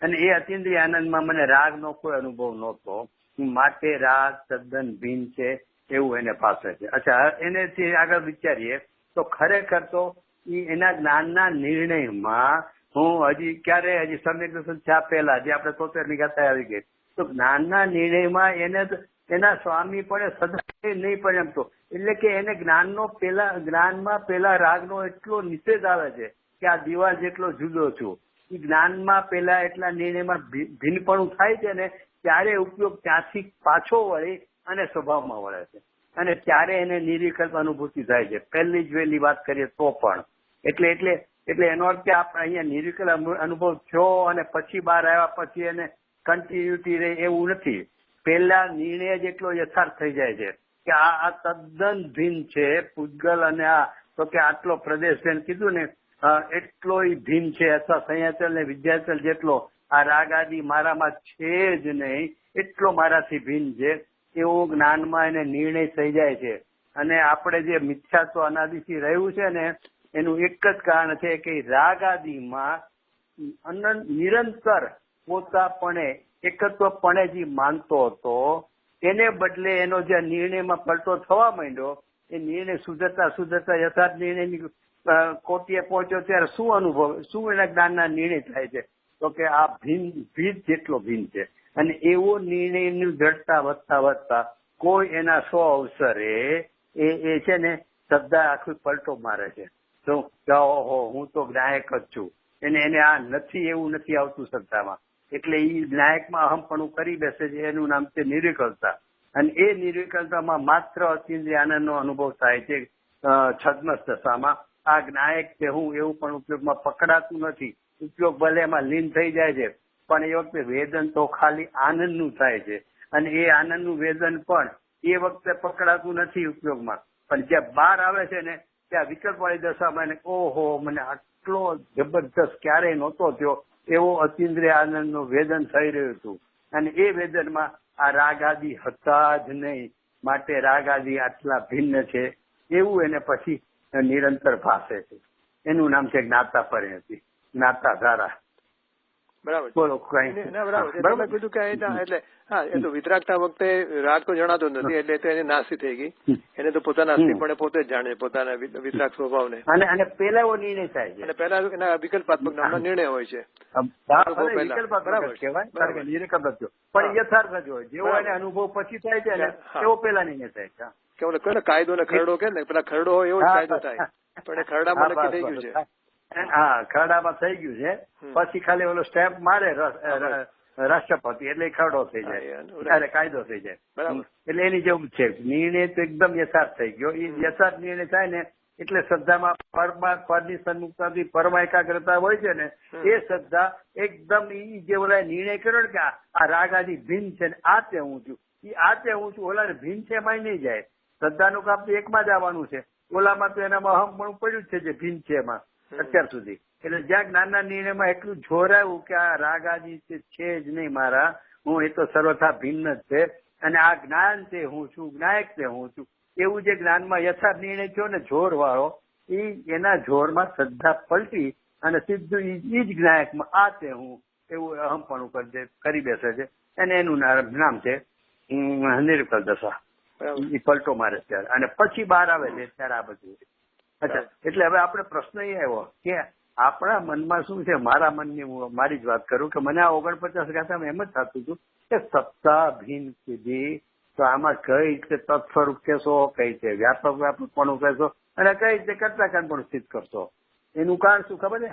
અને એ અતિન્દ્રિય આનંદમાં મને રાગનો કોઈ અનુભવ નહોતો, માટે રાગ તદ્દન ભિન્ન છે એવું એને પાસે છે. અચ્છા, એનેથી આગળ વિચારીએ તો ખરેખર તો એના જ્ઞાનના નિર્ણયમાં હું હજી સમ્યક દર્શન થયા પહેલા જે આપણે 73મી ગાથા આવી ગઈ તો જ્ઞાનના નિર્ણયમાં એને એના સ્વામી પણ સદા નહીં પરણતો. એટલે કે એને જ્ઞાનમાં પેલા રાગનો એટલો નિષેધ આવે છે કે આ દિવાલ જેટલો જુદો છું. એ જ્ઞાનમાં પેલા એટલા નિર્ણયમાં ભિન્નપણું થાય છે ને ત્યારે ઉપયોગ ત્યાંથી પાછો વળી અને સ્વભાવમાં વળે છે અને ત્યારે એને નિર્વિકલ્પ અનુભૂતિ થાય છે. પહેલી જ વહેલી વાત કરીએ તો પણ એટલે એનો અર્થ કે આપણે અહીંયા નિર્વિકલ્પ અનુભવ થયો અને પછી બહાર આવ્યા પછી એને કન્ટિન્યુટી રહે એવું નથી. પેલા નિર્ણય જ એટલો યથાર્થ થઈ જાય છે કે આ તદ્દન ભિન્ન છે પૂતગલ અને આ તો કે આટલો પ્રદેશ બેન કીધું ને એટલો ભિન્ન છે અથવા સંયાચલ ને વિદ્યાચલ જેટલો આ રાગ આદિ મારામાં છે જ નહીં એટલો મારાથી ભિન્ન છે એવું જ્ઞાનમાં એને નિર્ણય થઈ જાય છે. અને આપણે જે મિથ્યાત્વ અનાદિથી રહ્યું છે ને એનું એક જ કારણ છે કે રાગ આદિમાં નિરંતર પોતાપણે એકત્વપણે જે માનતો હતો એને બદલે એનો જે નિર્ણયમાં પલટો થવા માંડ્યો એ નિર્ણય સુધરતા યથાર્થ નિર્ણયની કોટીએ પહોંચ્યો ત્યારે શું અનુભવ શું એના જ્ઞાનના નિર્ણય થાય છે તો કે આ ભીન જેટલો ભીન છે. અને એવો નિર્ણયની દ્રઢતા વધતા કોઈ એના 100 અવસરે એ છે ને શ્રદ્ધા આખું પલટો મારે છે. તો ઓહો હું તો જ્ઞાયક જ છું એને આ નથી એવું નથી આવતું શ્રદ્ધામાં. એટલે એ જ્ઞાયકમાં અહમપણું કરી બેસે છે. એનું નામ છે નિર્વિકલ્પતા. અને એ નિર્વિકલ્પતામાં માત્ર અતિન્દ્રિય આનંદનો અનુભવ થાય છે. છદ્મસ દશામાં આ જ્ઞાયક છે હું એવું પણ ઉપયોગમાં પકડાતું નથી. ઉપયોગ ભલે એમાં લીન થઈ જાય છે પણ એ વખતે વેદન તો ખાલી આનંદનું થાય છે અને એ આનંદનું વેદન પણ એ વખતે પકડાતું નથી ઉપયોગમાં. પણ જ્યાં બહાર આવે છે ને ત્યાં વિકલ્પવાળી દશામાં એને ઓહો મને આટલો જબરદસ્ત ક્યારેય નહોતો થયો એવો અતિન્દ્રિય આનંદનું વેદન થઈ રહ્યું હતું. અને એ વેદનમાં આ રાગ આદિ હતા જ નહીં માટે રાગ આદિ આટલા ભિન્ન છે એવું એને પછી નિરંતર ભાષે છે. એનું નામ છે જ્ઞાતા પરિણતિ, જ્ઞાતા ધારા. બરાબર. બોલો કઈ બરાબર કીધું કે એટલે હા એ તો વિતરાગતા વખતે રાગ તો જણાતો નથી એટલે તો એને નાસી થઈ ગઈ. એને તો પોતાના અસ્તિત્વપણે પોતે જ જાણે પોતાના વિતરાગ સ્વભાવને. અને પેલા એવો નિર્ણય થાય છે અને પેલા એના વિકલ્પાત્મક નામનો નિર્ણય હોય છે. વિકલ્પાત્મક કહેવાય નિર્વિકલ્પ પણ યથાર્થ જ હોય. જેવો એને અનુભવ પછી થાય છે ને એવો પેલા નિર્ણય થાય છે. કે ઓલો કાયદો ને ખરડો કે ને પેલા ખરડો હોય એવો જ કાયદો થાય પણ એ ખરડામાં નક્કી થઈ ગયું છે. હા ખરડામાં થઈ ગયું છે પછી ખાલી ઓલો સ્ટેમ્પ મારે રાષ્ટ્રપતિ એટલે ખરડો થઈ જાય કાયદો થઈ જાય. એટલે એની જેવું છે નિર્ણય તો એકદમ યથાર્થ થઈ ગયો. એ યથાર્થ નિર્ણય થાય ને એટલે શ્રદ્ધામાં પરની સન્મુક્તાથી પરમા એકાગ્રતા હોય છે ને એ શ્રદ્ધા એકદમ જે ઓલા નિર્ણય કર્યો ને કે આ રાગ આદિ ભિન્ન છે ને આ તે હું છું એ આ તે હું છું ઓલા ભિન્ન છે એમાં નહીં જાય. શ્રદ્ધાનું કામ તો એકમાં જ આવવાનું છે. ઓલામાં તો એનામાં અહમપણું પડ્યું છે જે ભિન્ન છે એમાં અત્યાર સુધી. એટલે જ્યાં જ્ઞાનના નિર્ણયમાં એટલું જોર આવ્યું કે આ રાગ આદિ છે જ નહીં મારા હું એ તો સર્વથા ભિન્ન જ છે અને આ જ્ઞાન છે હું છું જ્ઞાયક છે હું છું એવું જે જ્ઞાનમાં યથાર્થ નિર્ણય થયો ને જોર વાળો એના જોરમાં શ્રદ્ધા પલટી અને સીધું એ જ જ્ઞાયકમાં આ તે હું એવું અહમપણું કરી બેસે છે. અને એનું નામ છે નિર્વિકલ્પ દશા. એ પલટો મારે ત્યારે અને પછી બહાર આવે છે ત્યારે આ બધું. અચ્છા એટલે હવે આપણે પ્રશ્ન એ આવ્યો કે આપણા મનમાં શું છે. મારા મનની હું મારી જ વાત કરું કે મને આ 49 ગાથામાં એમ જ થતું હતું કે સત્તા ભિન્ન કીધી તો આમાં કઈ રીતે તત્સ્વરૂપ કહેશો કઈ રીતે વ્યાપકપણું કહેશો અને કઈ રીતે કરતા પણ સ્થિત કરશો. એનું કારણ શું ખબર છે.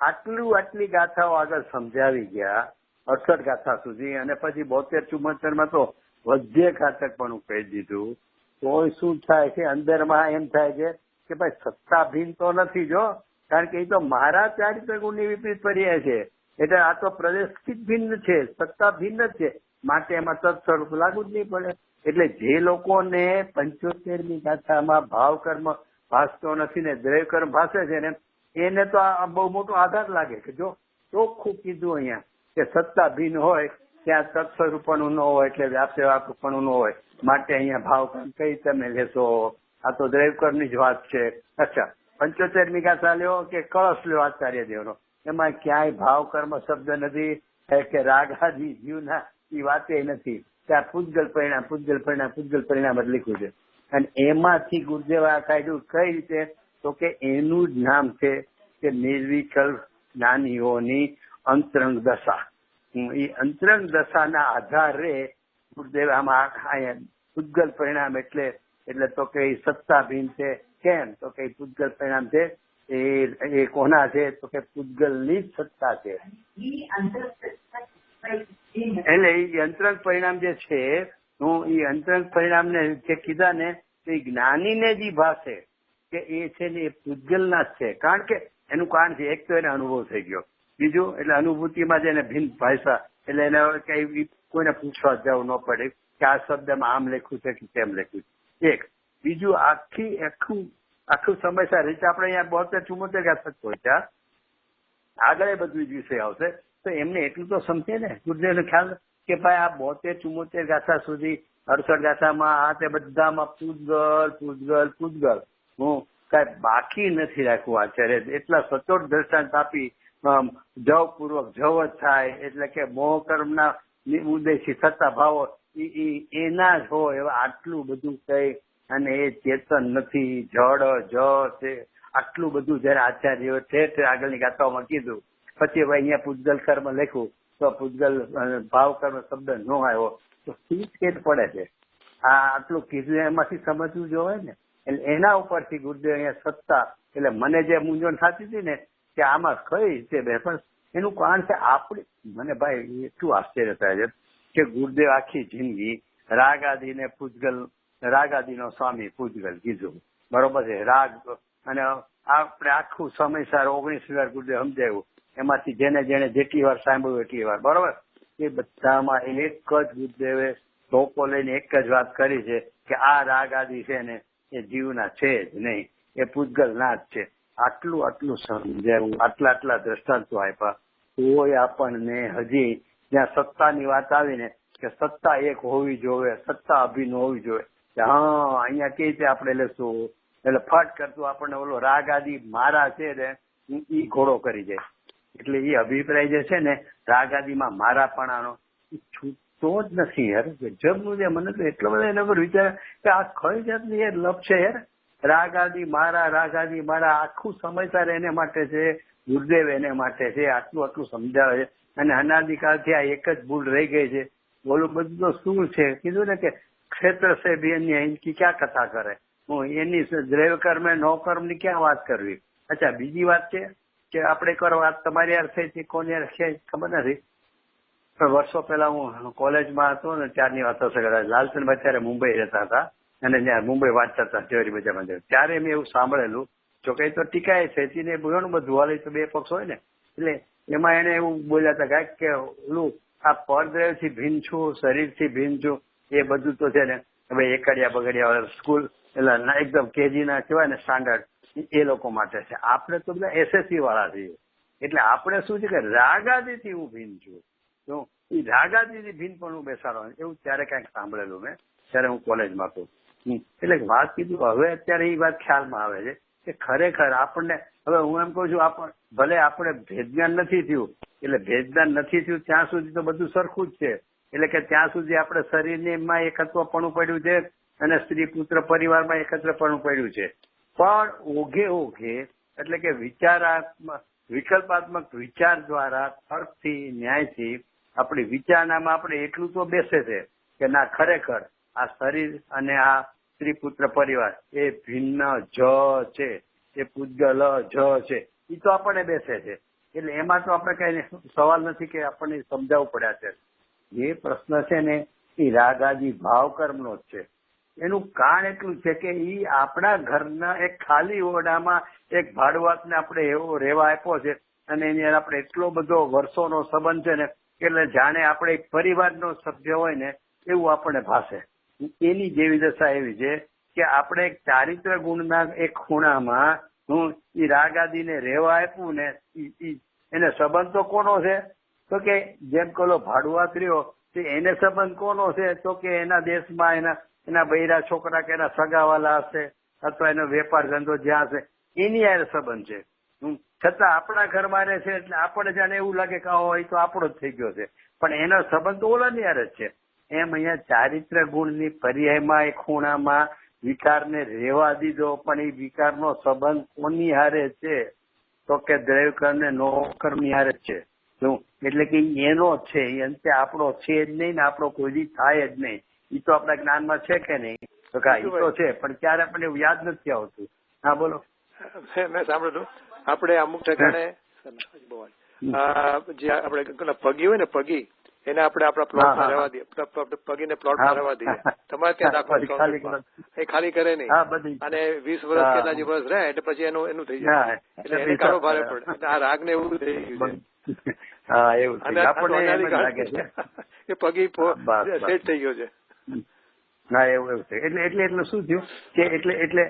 આટલી ગાથાઓ આગળ સમજાવી ગયા 68 ગાથા સુધી અને પછી 72-74 તો વધ્ય ઘાતકપણું કહી દીધું. તો શું થાય છે અંદરમાં એમ થાય છે કે ભાઈ સત્તા ભિન્ન તો નથી જો કારણ કે એ તો મારા ચારિત્ર ગુણની વિપરીત પર્યાય છે. એટલે આ તો પ્રદેશથી જ ભિન્ન છે સત્તા ભિન્ન જ છે માટે એમાં તત્સ્વરૂપ લાગુ જ નહીં પડે. એટલે જે લોકોને 75મી ગાથામાં ભાવ કર્મ ભાસતો નથી ને દ્રવ્ય કર્મ ભાસે છે ને એને તો આ બહુ મોટો આધાર લાગે કે જો ચોખ્ખું કીધું અહીંયા કે સત્તા ભિન્ન હોય ત્યાં તત્સ્વરૂપનું ન હોય એટલે વ્યાપકપણું ન હોય માટે અહીંયા ભાવ કર્મ કઈ તમે લેશો. આ તો દ્રવ્યકર્મની જ વાત છે. અચ્છા 75મી ગાથા લ્યો કે કળશ લ્યો આચાર્ય દેવનો એમાં ક્યાંય ભાવ કર્મ શબ્દ નથી કે રાગ આદિ જીવના એ વાતે નથી. ત્યાં પૂજગલ પરિણામ જ લખ્યું છે. અને એમાંથી ગુરુદેવે આ કાઢ્યું કઈ રીતે તો કે એનું જ નામ છે કે નિર્વિકલ્પ જ્ઞાનીઓની અંતરંગ દશા. એ અંતરંગ દશાના આધારે ગુરુદેવ આમાં પૂતગલ પરિણામ એટલે તો કે સત્તા ભીન છે. કેમ? તો કે પૂતગલ પરિણામ છે એ કોના છે? તો કે પૂતગલની જ સત્તા છે. એટલે એ અંતરંગ પરિણામ જે છે, હું એ અંતરંગ પરિણામને જે કીધા ને એ જ્ઞાનીને જ ભાષે કે એ છે ને એ પૂતગલના જ છે. કારણ કે એનું કારણ છે, એક તો એને અનુભવ થઈ ગયો, બીજું એટલે અનુભૂતિમાં જ એને ભિન્ન ભાષા, એટલે એને કઈ કોઈને પૂછવા જવું ન પડે કે આ શબ્દમાં આમ લખ્યું છે કે તેમ લખ્યું છે. એક બીજું આખું સમયસર રીતે આપણે અહીંયા 72-74 ગાથા પહોંચ્યા, આગળ એ બધું જ વિષય આવશે તો એમને એટલું તો સમજે ને ગુરુદેવનો ખ્યાલ કે ભાઈ આ 72-74 ગાથા સુધી 68 ગાથામાં આ તે બધામાં પૂતગલ હું કઈ બાકી નથી રાખ્યું આચાર્ય. એટલા સચોટ દ્રષ્ટાંત આપી જવપૂર્વક જવ જ થાય એટલે કે મોહ કર્મના ઉદયથી થતા ભાવો એના જ હોય એવા આટલું બધું કઈ, અને એ ચેતન નથી, જડ જ છે, આટલું બધું જયારે આચાર્યો ઠેર આગળની ગાથાઓમાં કીધું. પછી હવે અહીંયા પૂતગલ કર્મ લખ્યું તો પૂતગલ ભાવ કર્મ શબ્દ ન આવ્યો તો કેટ પડે છે. આ આટલું કીધું એમાંથી સમજવું જોઈએ ને. એટલે એના ઉપરથી ગુરુદેવ અહીંયા સત્તા, એટલે મને જે મૂંઝવણ થતી હતી ને કે આમાં કઈ છે બે, પણ એનું કારણ છે આપણે, મને ભાઈ એટલું આશ્ચર્ય થાય છે કે ગુરુદેવ આખી જિંદગી રાગાદીને પૂતગલ, રાગાદીનો સ્વામી પૂતગલ કીધું, બરોબર છે, રાગ, અને આપણે આખું સમયસર 19 વાર ગુરુદેવ સમજાવ્યું, એમાંથી જેને જેટલી વાર સાંભળ્યું એટલી વાર, બરોબર. એ બધામાં એક જ ગુરુદેવે ટોપો લઈને એક જ વાત કરી છે કે આ રાગ આદિ છે ને એ જીવના છે જ નહીં, એ પૂતગલ ના જ છે. આટલું સમજાયું, આટલા દ્રષ્ટાંતો આપ્યા, કોઈ આપણને હજી જ્યાં સત્તાની વાત આવી ને કે સત્તા એક હોવી જોઈએ, સત્તા અભિન્ન હોવી જોઈએ, હા અહીંયા કે છે આપણે લેશું એટલે ફટ કરતું આપણને ઓલો રાગ આદિ મારા છે ને ઈ ઘોડો કરી જાય. એટલે એ અભિપ્રાય જે છે ને રાગ આદિમાં મારાપણાનો છૂટતો જ નથી યાર. ગજબનું છે. મને તો એટલો બધો એના પર વિચાર કે આ કઈ જાતની યાર લપ છે યાર. રાગ આદિ મારા આખું સમયસર એને માટે છે, ગુરુદેવ એને માટે છે, આટલું સમજાવે છે. અને અનાદિકાળથી આ એક જ ભૂલ રહી ગઈ છે. બોલું બધું તો શું છે કીધું ને કે ક્ષેત્ર સે ભી અન્ય ઇનકી ક્યાં કથા કરે, હું એની દ્રવ્ય કર્મ નો કર્મ ની ક્યાં વાત કરવી. અચ્છા બીજી વાત છે કે આપણે કરો વાત તમારી યાર થઈ હતી, કોની યાર છે ખબર નથી, પણ વર્ષો પહેલા હું કોલેજમાં હતો ને ત્યારની વાત હશે કદાચ, લાલચંદભાઈ ત્યારે મુંબઈ રહેતા હતા અને ત્યાં મુંબઈ વાંચતા હતા ઝવેરી બજારમાં. ત્યારે મેં એવું સાંભળેલું, જો કઈ તો ટીકાએ છે ને ઘણું બધું હાલે તો બે પક્ષ હોય ને, એટલે એમાં એને એવું બોલ્યા હતા કાંઈક કે ઓલું આ પરદ્રવ્યથી ભિન્ન છું, શરીરથી ભિન્ન છું, એ બધું તો છે ને હવે એકડિયા બગડિયા સ્કૂલ એટલે એકદમ કેજી ના કહેવાય ને સ્ટાન્ડર્ડ, એ લોકો માટે છે. આપણે તો બધા SSC વાળા છીએ, એટલે આપણે શું છે કે રાગાદીથી હું ભિન્ન છું, તો એ રાગાદીથી ભિન્ન પણ હું બેસાડવાનું, એવું ત્યારે કાંઈક સાંભળેલું મેં, ત્યારે હું કોલેજમાં હતો. એટલે વાત કીધું, હવે અત્યારે એ વાત ખ્યાલમાં આવે છે કે ખરેખર આપણને, હવે હું એમ કહું છું, ભલે આપણે ભેદજ્ઞાન નથી થયું, એટલે ભેદજ્ઞાન નથી થયું ત્યાં સુધી તો બધું સરખું જ છે. એટલે કે ત્યાં સુધી આપણે શરીરમાં એકત્વપણું પડ્યું છે અને સ્ત્રી પુત્ર પરિવારમાં એકત્રપણું પડ્યું છે. પણ ઓઘે એટલે કે વિકલ્પાત્મક વિચાર દ્વારા, તર્કથી, ન્યાયથી આપણી વિચારણામાં આપણે એટલું તો બેસે છે કે ના ખરેખર આ શરીર અને આ સ્ત્રી પુત્ર પરિવાર એ ભિન્ન જ છે, એ પૂતગલ જ છે, એ તો આપણને બેસે છે. એટલે એમાં તો આપણે કઈ સવાલ નથી કે આપણને સમજાવવું પડ્યા છે. જે પ્રશ્ન છે ને એ રાગ આદિ ભાવ કર્મનો જ છે. એનું કારણ એટલું છે કે એ આપણા ઘરના એક ખાલી ઓરડામાં એક ભાડુઆતને આપણે એવો રહેવા આપ્યો છે અને એની આપણે એટલો બધો વર્ષોનો સંબંધ છે ને એટલે જાણે આપણે એક પરિવારનો સભ્ય હોય ને એવું આપણને ભાષે. એની જેવી દશા એવી છે કે આપણે એક ચારિત્ર ગુણના એક ખૂણામાં હું એ રાગ આદિને રહેવા આપ્યું ને એને સંબંધ તો કોનો છે? તો કે જેમ પેલો ભાડુઆત રહ્યો એને સંબંધ કોનો છે? તો કે એના દેશમાં એના બૈરા છોકરા કે એના સગાવાલા હશે અથવા એનો વેપાર ધંધો જ્યાં હશે એની યાર સંબંધ છે. છતાં આપણા ઘરમાં રહે છે એટલે આપણને જાણે એવું લાગે કે એ તો આપણો જ થઈ ગયો છે, પણ એનો સંબંધ તો ઓલાની યાર જ છે. એમ અહીંયા ચારિત્ર ગુણની પર્યાયમાં એક ખૂણામાં વિકારને રહેવા દીધો, પણ એ વિકારનો સંબંધ કોની હારે છે? તો કે દ્રવ્ય કર્મ ને નો કર્મની હારે જ છે. એટલે કે એનો છે એ અંતે આપણો છે જ નહીં ને આપણો કોઈ દી થાય જ નહીં. એ તો આપણા જ્ઞાનમાં છે કે નહીં? તો એ તો છે, પણ ક્યારે આપણને એવું યાદ નથી આવતું. હા બોલો. મેં સાંભળ્યું આપણે અમુક ઠેકાણે જે આપણે પગી હોય ને પગી એને આપણે આપણા પ્લોટમાં રહેવા દઈએ, પગીને પ્લોટમાં રહેવા દઈએ. તમારે ત્યાં દાખલો એ ખાલી કરે નહીં અને 20 વર્ષ કેટલા જે વર્ષ રહે એટલે પછી એનું થઈ જાય એટલે એને કાળો ભારે પડે. આ રાગ ને એવું થઈ ગયું છે. હા એવું એ પગી સેટ થઈ ગયો છે. હા એવું છે. એટલે શું થયું કે એટલે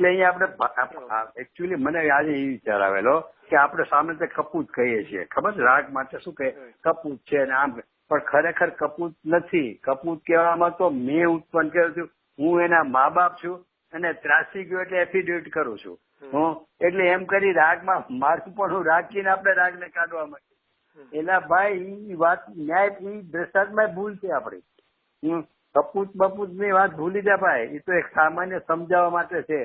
અહીંયા આપણે એકચ્યુઅલી મને આજે એ વિચાર આવેલો કે આપણે સામે કપૂત કહીએ છીએ, ખબર રાગ માટે શું કહે કપૂત છે ને આમ, પણ ખરેખર કપૂત નથી. કપૂત કહેવામાં તો મેં ઉત્પન્ન કર્યું છું, હું એના મા બાપ છું અને ત્રાસી ગયો એટલે એફિડેવિટ કરું છું હું. એટલે એમ કરી રાગમાં મારું પણ હું રાખીને આપણે રાગને કાઢવા માંગીએ. એના ભાઈ એ વાત ન્યાય એ દ્રષ્ટાંતમાં ભૂલ છે આપણી. કપૂત બપૂત ની વાત ભૂલી જાય ભાઈ, એ તો એક સામાન્ય સમજાવવા માટે છે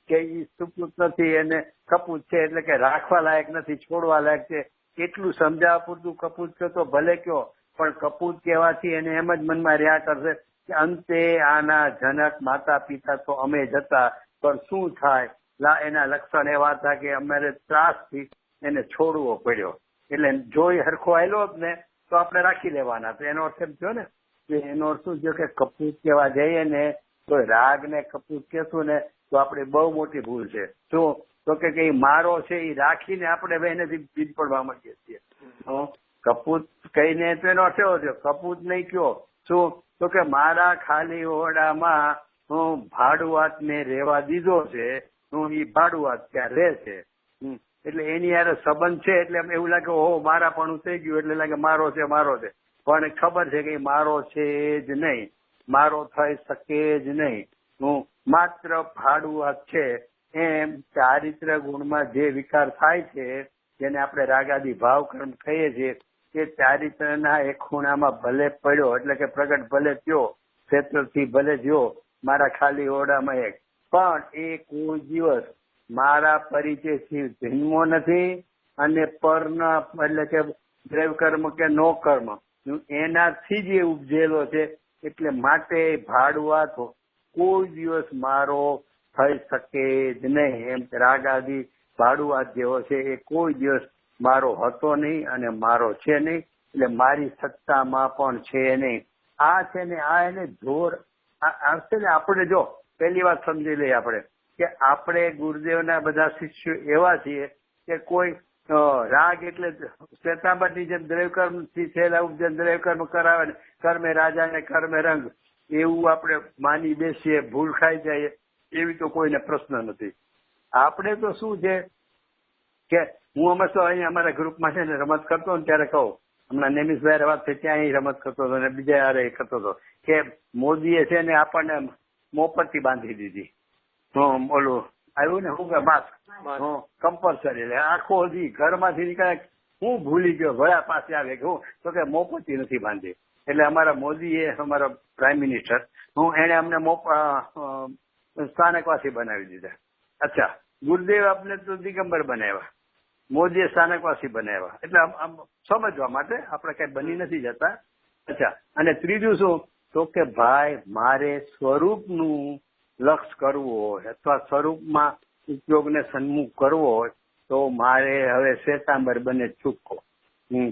કે એ સુપૂત નથી અને કપૂત છે એટલે કે રાખવા લાયક નથી, છોડવા લાયક છે. એટલું સમજાવવા પૂરતું કપૂત કયો તો ભલે કયો, પણ કપૂત કહેવાથી એને એમ જ મનમાં રહ્યા કરશે કે અંતે આના જનક માતા પિતા તો અમે જ હતા, પણ શું થાય એના લક્ષણ એવા હતા કે અમારે ત્રાસથી એને છોડવો પડ્યો. એટલે જો એ હરખો આવેલો જ ને તો આપણે રાખી લેવાના. તો એનો અર્થ એમ થયો ને કે એનો અર્થ શું થયો કે કપૂત કહેવા જઈએ ને તો રાગ ને કપૂત કહેશું ને તો આપણે બહુ મોટી ભૂલ છે. શું તો કે મારો છે એ રાખીને આપણે એનેથી બીજ પડવા માંગીએ છીએ. કપૂત કહીને તો એનો અર્થ એવો થયો કપૂત નહીં કયો. શું તો કે મારા ખાલી ઓરડામાં હું ભાડુઆત ને રહેવા દીધો છે, હું એ ભાડુઆત ત્યાં રહે છે. એટલે એની યાર સંબંધ છે એટલે એવું લાગે ઓહો મારા પણ થઈ ગયું એટલે લાગે મારો છે મારો છે, પણ ખબર છે કે મારો છે જ નહીં, મારો થઈ શકે જ નહીં. હું માત્ર ભાડુઆત છે. એમ ચારિત્ર ગુણમાં જે વિકાર થાય છે જેને આપણે રાગાદી ભાવ કર્મ કહીએ છીએ તે ચારિત્રના એક ખૂણામાં ભલે પડ્યો એટલે કે પ્રગટ ભલે થયો, ક્ષેત્રથી ભલે થયો મારા ખાલી ઓરડામાં એક, પણ એ કોઈ દિવસ મારા પરિચયથી જન્મો નથી અને પરના એટલે કે દ્રવ્ય કર્મ કે નો કર્મ એનાથી જ એ ઉપજેલો છે. એટલે માટે ભાડુઆત કોઈ દિવસ મારો થઈ શકે જ નહીં. એમ રાગ આદિ ભાડુઆત જેવો છે એ કોઈ દિવસ મારો હતો નહીં અને મારો છે નહીં, એટલે મારી સત્તામાં પણ છે નહીં. આ છે ને આ એને જોર આવશે ને. આપણે જો પહેલી વાત સમજી લઈએ આપણે કે આપણે ગુરુદેવના બધા શિષ્યો એવા છીએ કે કોઈ રાગ એટલે શ્વેતાંબરની જેમ દ્રવ્યકર્મ થી થયેલા ઉપજન દ્રવ્યકર્મ કરાવે ને કર્મે રાજા ને કર્મે રંગ એવું આપણે માની બેસીએ, ભૂલ ખાઈ જાય એવી તો કોઈને પ્રશ્ન નથી. આપણે તો શું છે કે હું અમે તો અહીંયા અમારા ગ્રુપમાં છે ને રમત કરતો ને ત્યારે કહું, હમણાં નેમિશભાઈ વાત થઈ ત્યાં અહીં રમત કરતો હતો ને બીજા યારે કરતો હતો કે મોદીએ છે ને આપણને મોપટ્ટી બાંધી દીધી. ઓલું આવ્યું ને શું કે માસ્ક કમ્પલસરી, એટલે આખો દી ઘરમાંથી નીકળે હું ભૂલી ગયો ભયા પાસે આવે કે હું તો કે મોપટ્ટી નથી બાંધી. એટલે અમારા મોદીએ અમારા પ્રાઇમ મિનિસ્ટર એને અમને સ્થાનકવાસી બનાવી દીધા. અચ્છા, ગુરુદેવ આપને તો દિગંબર બનાવ્યા, મોદીએ સ્થાનકવાસી બનાવ્યા. એટલે આમ સમજવા માટે આપણે કઈ બની નથી જતા. અચ્છા, અને ત્રીજું શું તો કે ભાઈ મારે સ્વરૂપનું લક્ષ કરવું હોય અથવા સ્વરૂપમાં ઉપયોગને સન્મુખ કરવો હોય તો મારે હવે શ્વેતાંબર બને છૂટકો.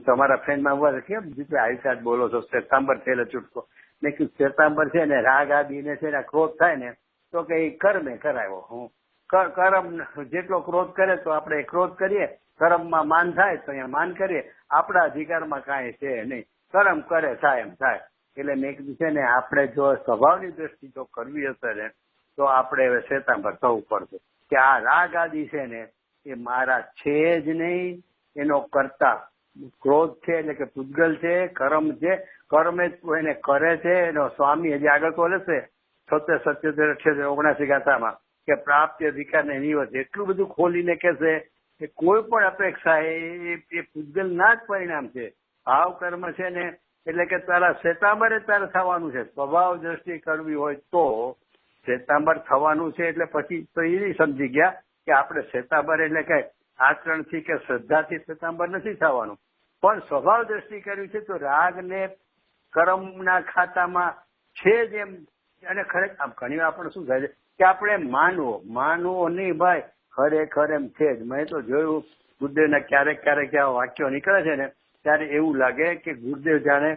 તમારા ફ્રેન્ડમાં કેમ જીતે આઈસાદ બોલો છો શ્વેતાંબર થયેલો છૂટકો. મેં કીધું શ્વેતાંબર છે ને રાગ આદિને છે ને ક્રોધ થાય ને તો કે એ કર્મે કરાવ્યો. હું કર્મ જેટલો ક્રોધ કરે તો આપણે ક્રોધ કરીએ, કર્મમાં માન થાય તો અહીંયા માન કરીએ, આપણા અધિકારમાં કાંઈ છે નહીં, કર્મ કરે થાય એમ થાય. એટલે મેં કીધું છે ને આપણે જો સ્વભાવની દ્રષ્ટિ જો કરવી હશે ને તો આપણે હવે શ્વેતાંબર થવું પડશે કે આ રાગ આદિ છે ને એ મારા છે જ નહીં, એનો કરતા ક્રોધ છે એટલે કે પૂતગલ છે, કર્મ છે, કર્મ જ એને કરે છે. એનો સ્વામી હજી આગળ તો લેશે 77, 78, 79 ગાથામાં કે પ્રાપ્તિ અધિકાર ને નિવત એટલું બધું ખોલીને કહેશે કે કોઈ પણ અપેક્ષા એ પૂતગલ ના જ પરિણામ છે. ભાવ કર્મ છે ને એટલે કે તારા શ્વેતાંબરે તારે થવાનું છે. સ્વભાવ દ્રષ્ટિ કરવી હોય તો શ્વેતાંબર થવાનું છે. એટલે પછી તો એ સમજી ગયા કે આપણે શ્વેતાંબર એટલે કઈ આચરણથી કે શ્રદ્ધાથી શ્વેતાંબર નથી થવાનું. પણ સ્વભાવ દ્રષ્ટિ કર્યું છે તો રાગ ને કર્મના ખાતામાં છે જ એમ. અને ખરેખર આમ ઘણી વાર આપણે શું થાય છે કે આપણે માનવો નહીં ભાઈ, ખરેખર એમ છે જ. મેં તો જોયું ગુરુદેવના ક્યારેક એવા વાક્યો નીકળે છે ને ત્યારે એવું લાગે કે ગુરુદેવ જાણે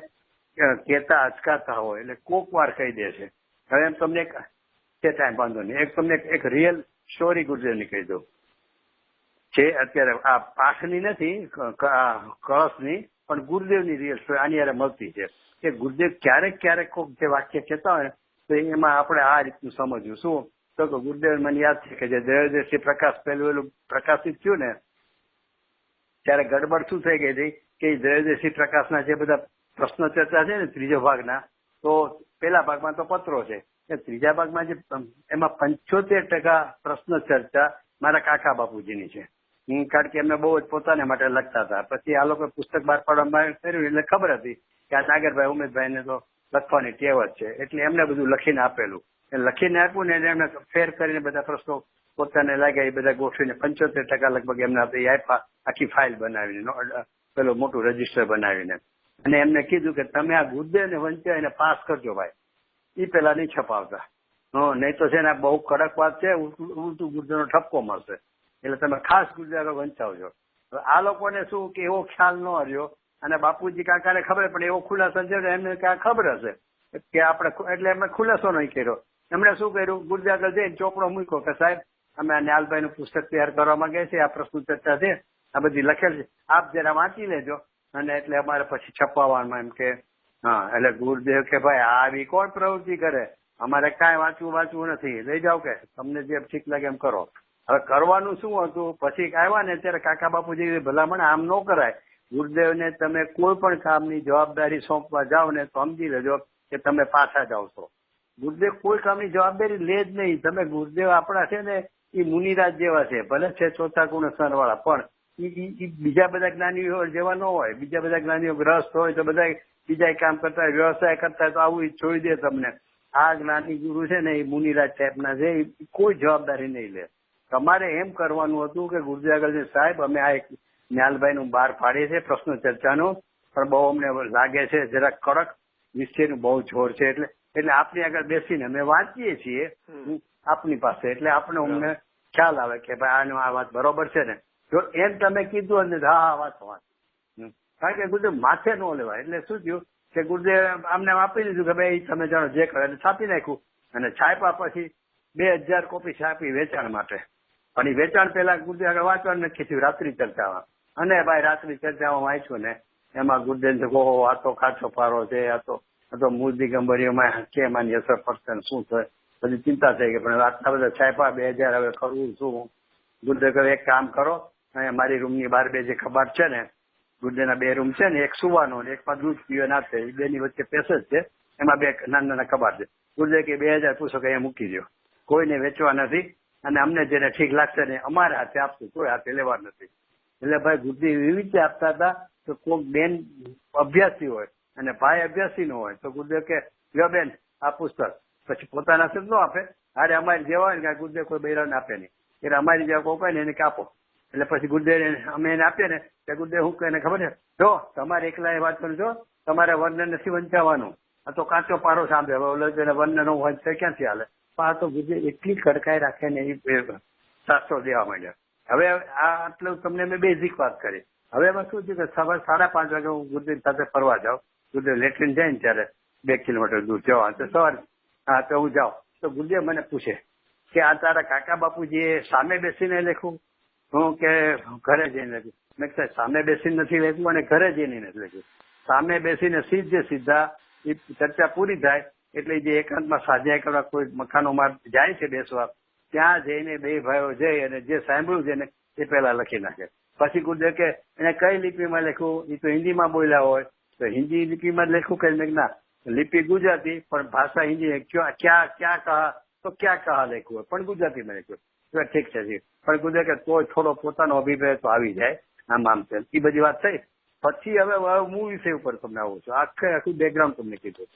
કહેતા અચકાતા હોય, એટલે કોક વાર કહી દે છે. હવે એમ તમને ટાઈમ વાંધો નહીં, તમને એક રિયલ સ્ટોરી ગુરુદેવની કહી દઉં. છે અત્યારે આ પાઠની નથી, કળશની, પણ ગુરુદેવની રિયલ સ્ટોરી આની યારે મળતી છે કે ગુરુદેવ ક્યારેક કોક જે વાક્ય કહેતા હોય તો એમાં આપણે આ રીતનું સમજવું. શું તો કે ગુરુદેવ મને યાદ છે કે જે દ્રવ્યદર્શી પ્રકાશ પહેલું પ્રકાશિત થયું ને ત્યારે ગડબડ શું થઈ ગઈ હતી કે દ્રવ્યદર્શી પ્રકાશના જે બધા પ્રશ્ન ચર્ચા છે ને ત્રીજો ભાગના, તો પેલા ભાગમાં તો પત્રો છે, ત્રીજા ભાગમાં જે એમાં 75% પ્રશ્ન ચર્ચા મારા કાકા બાપુજીની છે. કારણ કે એમને બહુ જ પોતાને માટે લખતા હતા. પછી આ લોકો પુસ્તક બહાર પાડવામાં કર્યું એટલે ખબર હતી કે આ નાગરભાઈ ઉમેશભાઈને તો લખવાની ટેવ જ છે, એટલે એમને બધું લખીને આપેલું. લખીને આપ્યું ને એમને ફેર કરીને બધા પ્રશ્નો પોતાને લાગ્યા એ બધા ગોઠવીને 75% લગભગ એમને આપ્યા, આખી ફાઇલ બનાવીને પેલું મોટું રજીસ્ટર બનાવીને. અને એમને કીધું કે તમે આ ગુરુદેવને વંચાઈને પાસ કરજો ભાઈ, એ પેલા નહીં છપાવતા, નહીં તો છે ને બહુ કડક વાત છે, ઉલટું ગુરુદેવનો ઠપકો મળશે, એટલે તમે ખાસ ગુરુદેવ વંચાવજો. આ લોકોને શું કે એવો ખ્યાલ ન રહ્યો, અને બાપુજી કાકાને ખબર પણ એવો ખુલાસો છે એમને ક્યાં ખબર હશે કે આપણે, એટલે એમને ખુલાસો નહીં કર્યો. એમણે શું કર્યું, ગુરુદેવ આગળ જઈને ચોપડો મૂક્યો કે સાહેબ અમે આ ન્યાલભાઈનું પુસ્તક તૈયાર કરવા માંગે છે, આ પ્રશ્ન ચર્ચા છે, આ બધી લખેલ છે, આપ જરા વાંચી લેજો, અને એટલે અમારે પછી છપાવવામાં એમ કે હા. એટલે ગુરુદેવ કે ભાઈ આવી કોણ પ્રવૃત્તિ કરે, અમારે કાંઈ વાંચવું નથી, લઈ જાઓ કે તમને જે ઠીક લાગે એમ કરો. હવે કરવાનું શું હતું, પછી આવ્યા ને ત્યારે કાકા બાપુજી ભલામણ આમ ન કરાય. ગુરુદેવને તમે કોઈ પણ કામની જવાબદારી સોંપવા જાઓ ને તો સમજી લેજો કે તમે પાછા જાઓ છો. ગુરુદેવ કોઈ કામની જવાબદારી લે જ નહીં. તમે ગુરુદેવ આપણા છે ને એ મુનિરાજ જેવા છે, ભલે છે ચોથા ગુણ વાળા, પણ એ બીજા બધા જ્ઞાનીઓ જેવા ન હોય. બીજા બધા જ્ઞાનીઓ ગ્રસ્ત હોય તો બધા બીજા કામ કરતા હોય, વ્યવસાય કરતા હોય તો આવું છોડી દે તમને. આ જ્ઞાની ગુરુ છે ને એ મુનિરાજ ટાઈપના છે, એ કોઈ જવાબદારી નહીં લે. તમારે એમ કરવાનું હતું કે ગુરુદેવ આગળ સાહેબ અમે આ એક ન્યાલભાઈ નું બહાર પાડીએ છીએ પ્રશ્ન ચર્ચાનું, પણ બહુ અમને લાગે છે જરા કડક વિષયનું બહુ જોર છે, એટલે આપની આગળ બેસીને અમે વાંચીએ છીએ આપની પાસે, એટલે આપણે અમને ખ્યાલ આવે કે ભાઈ આનું આ વાત બરોબર છે ને. જો એમ તમે કીધું ને હા વાત, કારણ કે ગુરુદેવ માથે ન લેવાય. એટલે શું થયું કે ગુરુદેવ આમને આપી દીધું કે ભાઈ તમે જાણો જે કરે, એટલે છાપી નાખ્યું. અને છાપ્યા પછી 2000 કોપી છાપી વેચાણ માટે. પણ એ વેચાણ પેલા ગુરુદેવ આગળ વાંચવાનું નક્કી થયું રાત્રિ ચર્ચામાં. અને ભાઈ રાત્રિ ચર્ચામાં વાંચ્યું ને એમાં ગુરુદેવ ઓહો આ તો કાચો પારો છે, આ તો મૂળ દિગંબરીઓમાં કેમ આની અસર પડશે શું થાય, બધી ચિંતા થઈ ગઈ. પણ આટલા બધા છાપા 2000 હવે કરવું શું. ગુરુદેવ કહે એક કામ કરો, અહીંયા મારી રૂમની બહાર બે જે કબાટ છે ને, ગુરુદેવના 2 રૂમ છે ને, એક સુવાનો ને એકમાં દૂધ પીવે નાખે, એ બેની વચ્ચે પેસેજ છે, એમાં 2 નાના કબાટ છે. ગુરુદેવ કે 2000 પૂછો કે અહીંયા મૂકી દો, કોઈને વેચવા નથી, અને અમને જેને ઠીક લાગશે ને અમારા હાથે આપશું, કોઈ હાથે લેવા નથી. એટલે ભાઈ ગુરુદેવ એવી રીતે આપતા હતા કે કોઈક બેન અભ્યાસી હોય અને ભાઈ અભ્યાસી નો હોય તો ગુરુદેવ કે લ્યો બેન આ પુસ્તક, પછી પોતાના હાથે ન આપે, અરે અમારી જેવા હોય ને ગુરુદેવ કોઈ બૈરાને આપે નહીં, એટલે અમારી જેવા કોઈ હોય ને એને કાપો. એટલે પછી ગુરુદેવ અમે એને આપીએ ને કે ગુરુદેવ શું કહે ખબર છે, જો તમારે એકલા એ વાત કરું, જો તમારે વર્ણન નથી વંચાવવાનું, આ તો કાચો પારો સાંભળે, હવે વર્ણન વંચાય ક્યાંથી હાલે. પણ આ તો ગુરુદેવ એટલી કડકાઈ રાખે ને એ શાસ્ત્રો દેવા માંડ્યા. હવે આ આટલું તમને મેં બેઝિક વાત કરી. હવે એમાં શું થયું કે સવારે 5:30 વાગે હું ગુરુદેવ સાથે ફરવા જાઉં, ગુરુદેવ લેટ્રિન જાય ને ત્યારે 2 કિલોમીટર દૂર જવા, તો સવારે હા તો હું જાઉં તો ગુરુદેવ મને પૂછે કે આ તારા કાકા બાપુજીએ સામે બેસીને લખ્યું, હું કે ઘરે જઈને લખ્યું. મેં સાહેબ સામે બેસીને નથી લખ્યું અને ઘરે જઈને નથી લખ્યું. સામે બેસીને સીધા એ ચર્ચા પૂરી થાય એટલે જે એકાંતમાં સાધ્યા કરવા કોઈ મકાનોમાં જાય છે બેસવા, ત્યાં જઈને 2 ભાઈઓ જઈ અને જે સાંભળ્યું છે ને એ પેલા લખી નાખે. પછી ગુરુદેવ કે એને કઈ લિપિમાં લખ્યું, એ તો હિન્દીમાં બોલ્યા હોય તો હિન્દી લિપિમાં જ લખ્યું કે ના લિપિ ગુજરાતી પણ ભાષા હિન્દી, ક્યાં કહા તો ક્યાં કહા લખ્યું હોય પણ ગુજરાતીમાં લખ્યું. ઠીક છે પણ ગુરુદેવ કે તોય થોડો પોતાનો અભિપ્રાય તો આવી જાય આમ છે. એ બધી વાત થઈ. પછી હવે હું વિષય ઉપર તમને આવું છું, આખું બેકગ્રાઉન્ડ તમને કીધું.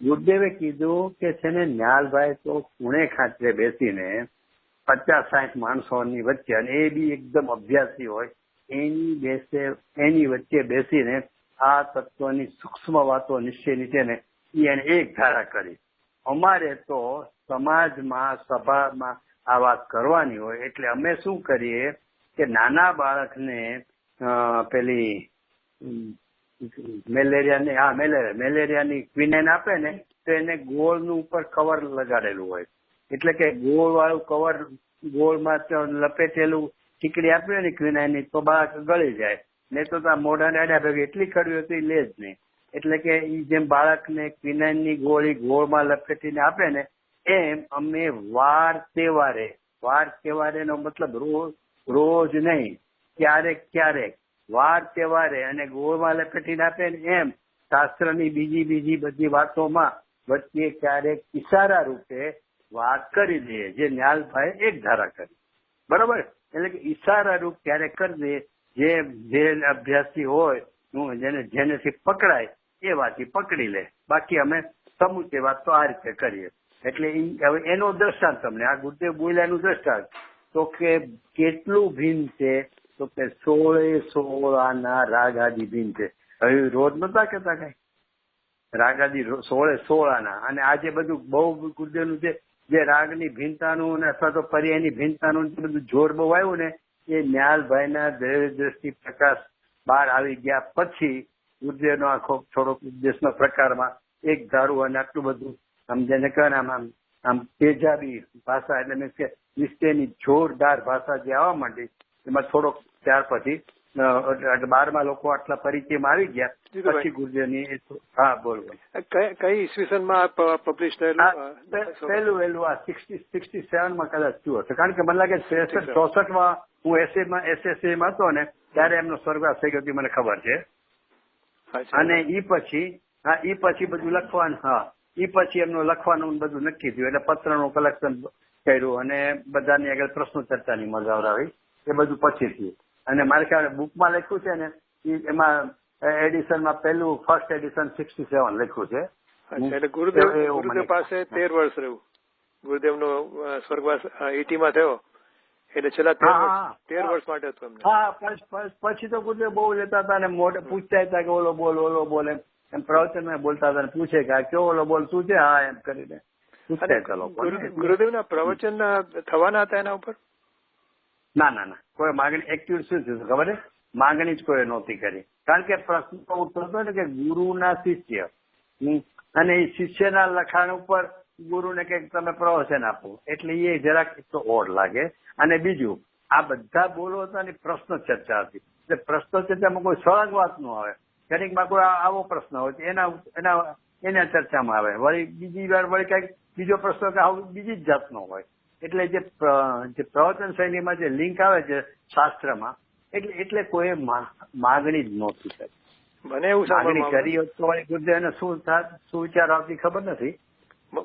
ગુરુદેવે કીધું કે છે ને ન્યાલભાઈ તો પુણે ખાતે બેસીને 50-60 માણસોની વચ્ચે, અને એ બી એકદમ અભ્યાસી હોય એની વચ્ચે બેસીને આ તત્વની સૂક્ષ્મ વાતો નિશ્ચયની છે ને એને એક ધારા કરી. અમારે તો સમાજમાં સભામાં આ વાત કરવાની હોય એટલે અમે શું કરીએ કે નાના બાળકને પેલી મેલેરિયાની ક્વિનાઇન આપે ને તો એને ગોળનું ઉપર કવર લગાડેલું હોય, એટલે કે ગોળ વાળું કવર ગોળમાં લપેટેલું ટીકડી આપી ને ક્વિનાઇનની તો બાળક ગળી જાય, નહીં તો મોઢાને આડા ભેગી એટલી કડવી હતી લે જ નહીં. એટલે કે જેમ બાળકને ક્વિનાઇનની ગોળી ગોળમાં લપેટીને આપે ને એમ અમે વાર તહેવારે નો મતલબ રોજ નહીં, ક્યારેક વાર તહેવારે અને ગોળમાં લપેટીને આપે ને એમ શાસ્ત્રની બીજી બધી વાતોમાં વચ્ચે ક્યારેક ઈશારા રૂપે વાત કરી દે, જે ન્યાલભાઈ એક ધારા કરી. બરોબર, એટલે કે ઈશારા રૂપ ક્યારેક કરી દે, જે અભ્યાસી હોય જેનેથી પકડાય એ વાતથી પકડી લે. બાકી અમે સમૂચે વાત તો આ રીતે કરીએ. એટલે હવે એનો દ્રષ્ટાંત તમને આ ગુરુદેવ બોલ્યાનું દ્રષ્ટાંત તો કે કેટલું ભિન્ન છે, તો કે 16 રાગ આદિ ભિન્ન છે. હવે રોજ નતા કેતા કઈ રાગ આદિ 16 અને આજે બધું બહુ ગુરુદેવનું છે જે રાગની ભિન્નતાનું અને અથવા તો પર્યાયની ભિન્નતાનું બધું જોર બહુ આવ્યું ને એ ન્યાલભાઈના દૈવ દ્રષ્ટિ પ્રકાશ બહાર આવી ગયા પછી ગુરુદેવનો આખો થોડોક ઉપદેશનો પ્રકારમાં એક ધારું અને આટલું બધું આમ જેને કહે આમ તેજાબી ભાષા એટલે મીન્સ કે નિશ્ચયની જોરદાર ભાષા જે આવવા માંડી એમાં થોડોક ત્યાર પછી 12મા લોકો આટલા પરિચયમાં આવી ગયા પછી ગુરુદેવની. હા બોલ. કઈ ઈસવીસનમાં પબ્લિશ થયેલું? પહેલું આ 67માં કદાચ થયું હશે, કારણ કે મને લાગે 63-64માં હું એસએસસીમાં હતો ને ત્યારે એમનો સ્વર્ગવાસ થઈ ગયો મને ખબર છે. અને ઈ પછી બધું લખવાનું, ઈ પછી એમનું લખવાનું બધું નક્કી થયું એટલે પત્રનું કલેક્શન કર્યું અને બધાની આગળ પ્રશ્નો ચર્ચાની મજા આવી, એ બધું પછી થયું. અને મારે ખ્યાલ બુકમાં લખ્યું છે ને એમાં એડિશનમાં ફર્સ્ટ એડિશન 67 લખ્યું છે. એટલે ગુરુદેવ પાસે 13 વર્ષ રહ્યું. ગુરુદેવનો સ્વર્ગવાસ 80માં થયો એટલે છેલ્લા 13 વર્ષ માટે હતું એમને. હા, પછી તો ગુરુદેવ બહુ લેતા હતા ને મોઢે પૂછતા હતા કે ઓલો બોલ એમ પ્રવચનમાં બોલતા હતા, પૂછે કે આ કેવો ઓલો બોલ શું છે, હા એમ કરીને પૂછતા હતા લોકો. ગુરુદેવના પ્રવચન થવાના હતા એના ઉપર? ના, કોઈ માંગણી એક્ટિવ શું થયું ખબર છે? માંગણી જ કોઈ નહોતી કરી, કારણ કે પ્રશ્ન તો ઉઠતો હતો ને કે ગુરુના શિષ્ય અને એ શિષ્યના લખાણ ઉપર ગુરુને કંઈક તમે પ્રવચન આપો એટલે એ જરાક તો ઓડ લાગે. અને બીજું આ બધા બોલો હતા ને પ્રશ્ન ચર્ચા હતી, એટલે પ્રશ્ન ચર્ચામાં કોઈ સળંગ વાત ન આવે, દરેકમાં કોઈ આવો પ્રશ્ન હોય એના ચર્ચામાં આવે, વળી બીજી વાર વળી કઈક બીજો પ્રશ્ન કે આવું બીજી જ જાતનો હોય. એટલે જે પ્રવચન શૈલીમાં જે લિંક આવે છે શાસ્ત્રમાં એટલે કોઈ માગણી જ નહોતી કરી. મને એવું માગણી કરી હોત તો ગુરુદેવને શું વિચાર આવતી ખબર નથી.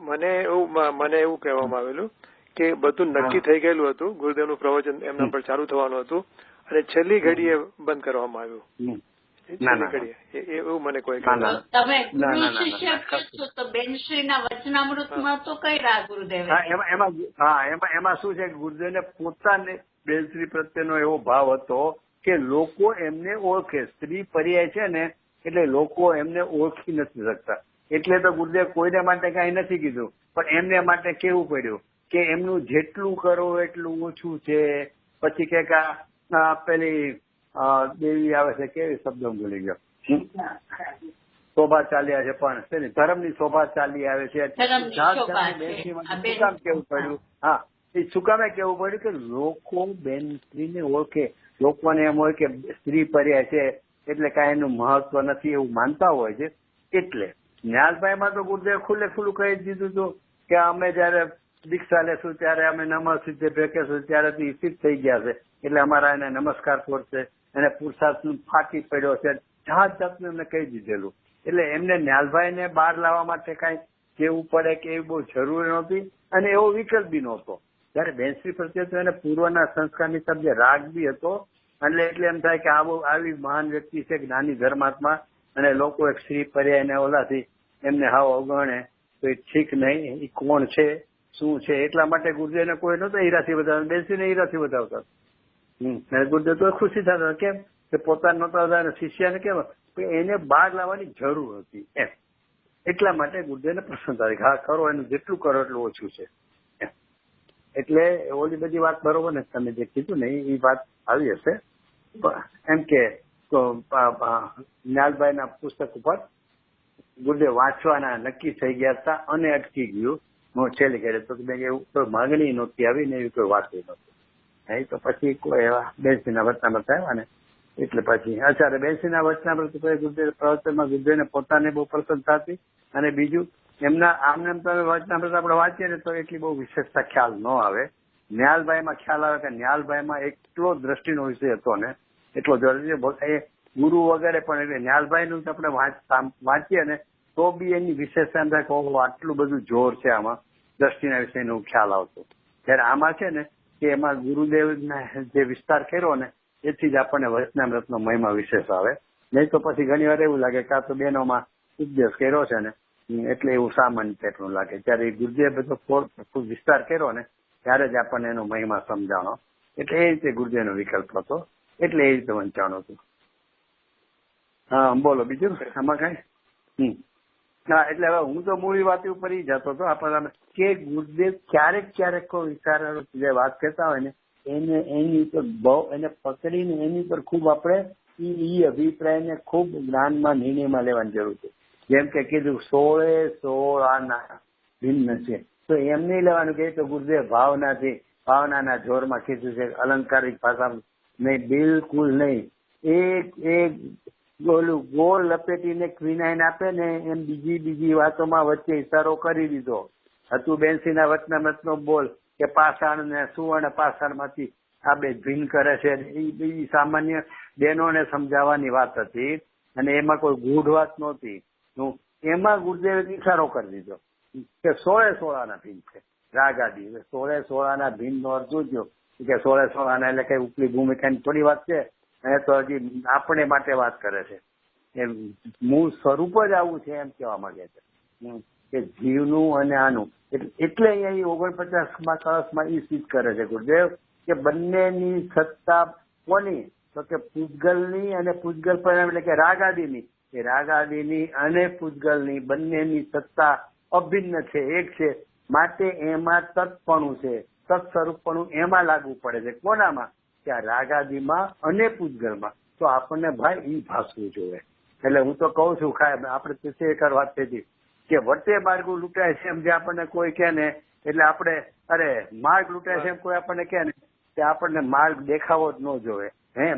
મને એવું કહેવામાં આવેલું કે બધું નક્કી થઈ ગયેલું હતું, ગુરુદેવનું પ્રવચન એમના પર ચાલુ થવાનું હતું અને છેલ્લી ઘડીએ બંધ કરવામાં આવ્યું. એવું મને કોઈ તમે ગુરુ શિષ્ય કરશો તો બેનશ્રીના વચનામૃતમાં તો કઈ રાહ ગુરુદેવ? એમાં શું છે, ગુરુદેવને પોતાને બેનશ્રી પ્રત્યેનો એવો ભાવ હતો કે લોકો એમને ઓળખે. સ્ત્રી પર્યાય છે ને એટલે લોકો એમને ઓળખી નથી શકતા, એટલે તો ગુરુદેવ કોઈને માટે કઈ નથી કીધું, પણ એમને માટે કેવું પડ્યું કે એમનું જેટલું કરો એટલું ઓછું છે. પછી કે પેલી દેવી આવે છે, કેવી શબ્દ ભૂલી ગયો, શોભા ચાલ્યા છે પણ ધર્મની શોભા ચાલી આવે છે. શું કામ કેવું પડ્યું? હા, એ શું કામે કેવું પડ્યું કે લોકો બેન સ્ત્રીને ઓળખે, લોકોને એમ હોય કે સ્ત્રી પર્યાય છે એટલે કાંઈ એનું મહત્વ નથી એવું માનતા હોય છે. એટલે ન્યાલભાઈમાં તો ગુરુદેવ ખુલ્લું કહી દીધું હતું કે અમે જયારે દીક્ષા લેશું ત્યારે અમે નમસ્તે ભેકેશું ત્યારે તો ઈચ્છિત થઈ ગયા છે એટલે અમારા એને નમસ્કાર પડશે, એને પુરુષાર્થ ફાટી પડ્યો છે, જાત જાતનું એમને કહી દીધેલું. એટલે એમને ન્યાલભાઈને બહાર લાવવા માટે કાંઈ કેવું પડે કે એવી બહુ જરૂરી નહોતી અને એવો વિકલ્પ બી નહોતો. જયારે બેનશ્રી પ્રત્યે તો એને પૂર્વના સંસ્કારની તરફ જે રાગ બી હતો એટલે એમ થાય કે આવી મહાન વ્યક્તિ છે, જ્ઞાની ધર્માત્મા, અને લોકો એક સ્ત્રી પર્યાયને ઓલાથી એમને હાવ અવગણે તો એ ઠીક નહીં, એ કોણ છે શું છે, એટલા માટે ગુરુદેવને કોઈ નહોતો હીરાથી વધારતા, બેનશ્રીને હીરાથી વધારતા. ગુરુદેવ તો ખુશી થતા કેમ કે પોતાના નહોતા શિષ્યને કેમ એને બહાર લાવવાની જરૂર હતી એમ, એટલા માટે ગુરુદેવને પસંદ આવી. હા કરો, એનું જેટલું કરો એટલું ઓછું છે. એટલે ઓલી બધી વાત બરોબર ને, તમે જે કીધું ને એ વાત આવી હશે. એમ કે જ્ઞાનભાઈ ના પુસ્તક ઉપર ગુરુદેવ વાંચવાના નક્કી થઈ ગયા હતા અને અટકી ગયું. હું છેલ્લે કહે તો એવું કોઈ માંગણી નહોતી આવી ને એવી કોઈ વાત નહોતી. એ તો પછી કોઈ એવા બેનસીના વચનામૃત આવ્યા ને એટલે પછી આચાર્ય બેનસીના વચનામૃત ગુરુદેવ પ્રવચનમાં ગુરુદેવને પોતાને બહુ પ્રસન્નતા હતી. અને બીજું એમના આમને તમે વચનામૃત આપણે વાંચીએ ને તો એટલી બહુ વિશેષતા ખ્યાલ ન આવે. ન્યાલભાઈમાં ખ્યાલ આવે કે ન્યાલભાઈમાં એટલો દ્રષ્ટિનો વિષય હતો ને, એટલો એ ગુરુ વગેરે પણ એટલે ન્યાલભાઈનું આપણે વાંચીએ ને તો બી એની વિશેષતા થાય કે આટલું બધું જોર છે આમાં, દ્રષ્ટિના વિષયનો ખ્યાલ આવતો. ત્યારે આમાં છે ને કે એમાં ગુરુદેવને જે વિસ્તાર કર્યો ને એથી જ આપણને વચનામૃતનો મહિમા વિશેષ આવે. નહીં તો પછી ઘણી વાર એવું લાગે કે આ તો બેનોમાં ઉપદેશ કર્યો છે ને એટલે એવું સામાન્ય ટાઈપનું લાગે. ત્યારે ગુરુદેવ બધો વિસ્તાર કર્યો ને ત્યારે જ આપણને એનો મહિમા સમજાણો. એટલે એ રીતે ગુરુદેવનો વિકલ્પ હતો, એટલે એ રીતે વંચાણો હતું. હા બોલો બીજું આમાં કઈ? હા એટલે હવે હું તો મૂળી વાત ઉપર ઈ જતો હતો આપણને કે ગુરુદેવ ક્યારેક કોઈ વિચાર જે વાત કરતા હોય ને એને એની ઉપર બહુ એને પકડીને એની ઉપર ખૂબ આપણે ઈ અભિપ્રાયને ખૂબ જ્ઞાનમાં નિર્ણયમાં લેવાની જરૂર છે. જેમ કે કીધું 16 આના ભિન્ન છે તો એમ નહીં લેવાનું કે તો ગુરુદેવ ભાવનાના જોરમાં કીધું છે, અલંકારિક ભાષામાં નહીં, બિલકુલ નહીં. એક ઓલું ગોળ લપેટીને ક્વિનાઇન આપે ને એમ બીજી વાતોમાં વચ્ચે ઇશારો કરી દીધો. હતું બેન્સીના વચનામૃતનો બોલ કે પાષાણ ને સુવર્ણ પાષાણમાંથી આ બે ભિન્ન કરે છે એ સામાન્ય બહેનોને સમજાવવાની વાત હતી અને એમાં કોઈ ગૂઢ વાત નહોતી. એમાં ગુરુદેવે ઇશારો કરી દીધો કે 16 ભિન્ન છે. રાગાદી 16 ભિન્ન નો અર્થ શું થયો કે 16 એટલે કઈ ઉપલી ભૂમિકાની થોડી વાત છે, એ તો હજી આપણે માટે વાત કરે છે. એમ મૂળ સ્વરૂપ જ આવું છે એમ કહેવા માંગે છે કે જીવનું અને આનું. એટલે અહીંયા 49માં કળશમાં એ સિદ્ધ કરે છે ગુરુદેવ કે બંનેની સત્તા કોની તો કે પૂજગલની અને પૂજગલ પરિણામ એટલે કે રાગાદીની. એ રાગાદીની અને પૂજગલની બંનેની સત્તા અભિન્ન છે, એક છે. માટે એમાં તત્પણું છે, તત્સ્વરૂપપણું એમાં લાગુ પડે છે. કોનામાં? કે આ રાગાદીમાં અને પૂજગલમાં. તો આપણને ભાઈ ઈ ભાસવું જોઈએ. એટલે હું તો કઉ છું આપણે તે એક વાત થઈ હતી કે વટે માર્ગું લૂંટાય છે એમ જે આપણને કોઈ કહે ને એટલે આપણે અરે માર્ગ લૂંટાય છે એમ કોઈ આપણને કહે ને તે આપણને માર્ગ દેખાવો જ ન જોવે.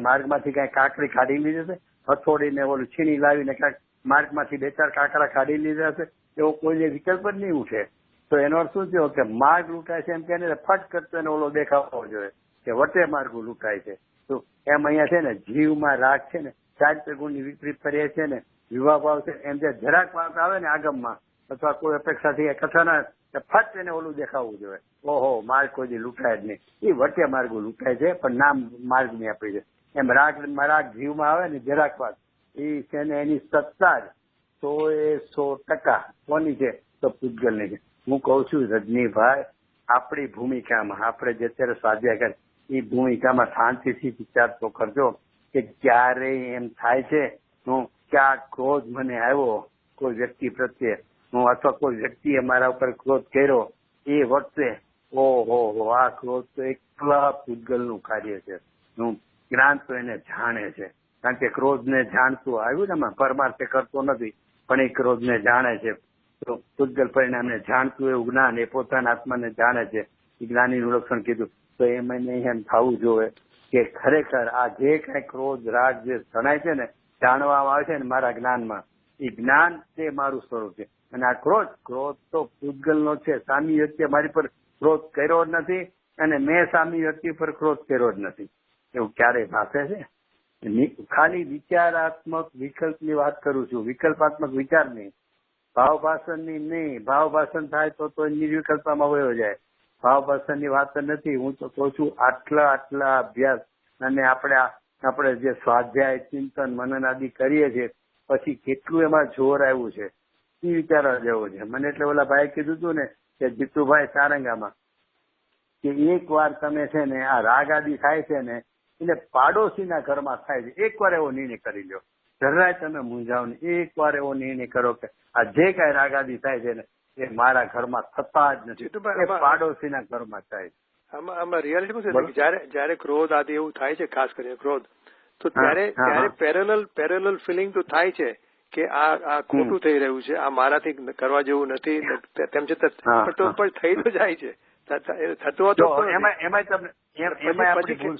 માર્ગમાંથી કઈ કાંકરી કાઢી લીધી છે, હથોડીને ઓલું છીણી લાવીને કાંઈક માર્ગમાંથી 2-4 કાંકરા કાઢી લીધા છે, એવો કોઈને વિકલ્પ જ નહીં ઉઠે. તો એનો અર્થ શું થયો કે માર્ગ લૂંટાય છે એમ કે ફટ કરતો એને ઓલો દેખાવો જોઈએ કે વટે માર્ગું લૂંટાય છે. તો એમ અહીંયા છે ને જીવમાં રાગ છે ને 4 ગુણની વિપરીત કરીએ છે ને વિવાહ ભાવ છે એમ જે જરાક વાત આવે ને આગમમાં અથવા કોઈ અપેક્ષાથી કથાના ફટ એને ઓલું દેખાવું જોઈએ. ઓહો માર્ગ કોઈ લૂંટાય જ નહીં, એ વટે માર્ગું લૂંટાય છે પણ નામ માર્ગ નહીં આપી છે. એમ રાગ જીવમાં આવે ને જરાક વાત એ છે ને એની સત્તા જ 100% કોની છે તો પૂજગલની છે. હું કઉ છું રજનીભાઈ આપણી ભૂમિકામાં આપણે જે અત્યારે સ્વાધ્યાય કરે એ ભૂમિકામાં શાંતિથી વિચાર તો કરજો કે ક્યારેય એમ થાય છે કે આ ક્રોધ મને આવ્યો કોઈ વ્યક્તિ પ્રત્યે અથવા કોઈ વ્યક્તિએ મારા ઉપર ક્રોધ કર્યો એ વખતે ઓહો આ ક્રોધ તો એકલા પૂજગલનું કાર્ય છે. જ્ઞાન તો એને જાણે છે કારણ કે ક્રોધને જાણતું આવ્યું ને પરમાર્થે કરતો નથી પણ એ ક્રોધને જાણે છે. તો પૂજગલ પરિણામને જાણતું એવું જ્ઞાન એ પોતાના આત્માને જાણે છે. એ જ્ઞાનીનું લક્ષણ કીધું તો એ મને એમ થવું જોઈએ કે ખરેખર આ જે કઈ ક્રોધ રાગ જે જણાય છે ને જાણવામાં આવે છે ને મારા જ્ઞાનમાં એ જ્ઞાન તે મારું સ્વરૂપ છે. અને આ ક્રોધ તો પૂજગલનો છે. સામી વ્યક્તિએ મારી પર ક્રોધ કર્યો જ નથી અને મેં સામી વ્યક્તિ પર ક્રોધ કર્યો જ નથી એવું ક્યારેય ભાષે છે? ખાલી વિચારાત્મક વિકલ્પની વાત કરું છું, વિકલ્પાત્મક વિચાર નહીં, ભાવભાષણની નહીં. ભાવભાષણ થાય તો નિર્વિકલ્પમાં વયો જાય. ભાવભાષણની વાત નથી. હું તો કહું છું આટલા અભ્યાસ અને આપણે જે સ્વાધ્યાય ચિંતન મનન આદિ કરીએ છીએ પછી કેટલું એમાં જોર આવ્યું છે એ વિચારવા જેવો છે. મને એટલે ઓલા ભાઈ કીધું હતું ને કે જીતુભાઈ સારંગામાં કે એક વાર તમે છે ને આ રાગ આદિ થાય છે ને એટલે પાડોશીના ઘરમાં થાય છે. એકવાર એવો નિર્ણય કરી લ્યો, જરાય તમે મૂંઝાવ નહીં. એકવાર એવો નિર્ણય કરો કે આ જે કઈ રાગાદી થાય છે ને એ મારા ઘરમાં થતા જ નથી, એ પાડોશીના ઘરમાં થાય છે. આમાં રિયાલિટીમાં શું છે, જયારે ક્રોધ આદિ એવું થાય છે, ખાસ કરીને ક્રોધ, તો ત્યારે પેરેલલ ફિલિંગ તો થાય છે કે આ ખોટું થઈ રહ્યું છે, આ મારાથી કરવા જેવું નથી, તેમ છતાં પણ થઈ તો જાય છે. થતું હતું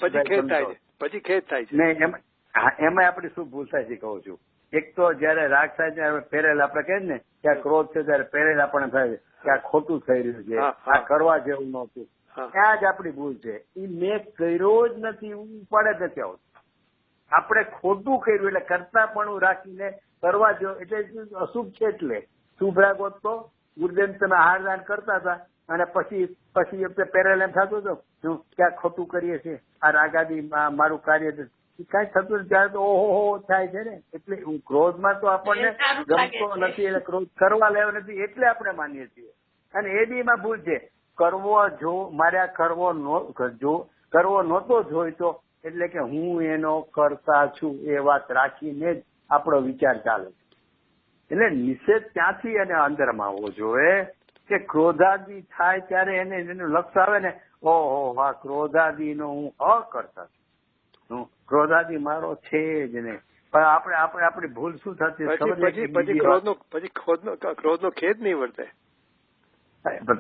પછી ખેદ થાય છે, પછી ખેદ થાય છે. એમાં આપડી શું ભૂલ થાય છે કહું છું. એક તો જયારે રાગ થાય ત્યારે પેરેલ આપણે કહીએ ને કે આ ક્રોધ છે, ત્યારે પેરેલ આપણને થાય છે કે આ ખોટું થઈ રહ્યું છે, આ કરવા જેવું નહોતું. ત્યાં જ આપડી ભૂલ છે. એ મેં કર્યો જ નથી, ઉપાડે જ નથી આવતું. આપણે ખોટું કર્યું એટલે કરતા પણ રાખીને કરવા જો એટલે અશુભ છે. એટલે શુભ રાગ હોત તો ગુરુદેવ તમે હારદાન કરતા હતા અને પછી પેરેલ એમ થતું હતું ક્યાં ખોટું કરીએ છીએ, આ રાગાદી મારું કાર્ય કઈ થતું નથી. ત્યારે તો ઓહો થાય છે ને. એટલે ક્રોધમાં તો આપણને ગમતો નથી, એટલે ક્રોધ કરવા લેવો નથી, એટલે આપણે માનીએ છીએ. અને એ બી એમાં ભૂલ છે. મારે આ કરવો નહોતો જોઈતો એટલે કે હું એનો કરતા છું એ વાત રાખીને જ આપણો વિચાર ચાલે છે. એટલે નિષેધ ત્યાંથી અને અંદરમાં આવવો જોઈએ કે ક્રોધાદી થાય ત્યારે એનું લક્ષ આવે ને, ઓહો આ ક્રોધાદી નો હું અકર્તા છું, ક્રોધાદી મારો છે જ નહીં. પણ આપણી ભૂલ શું થતી, પછી ક્રોધનો ખેદ નહીં વર્તે.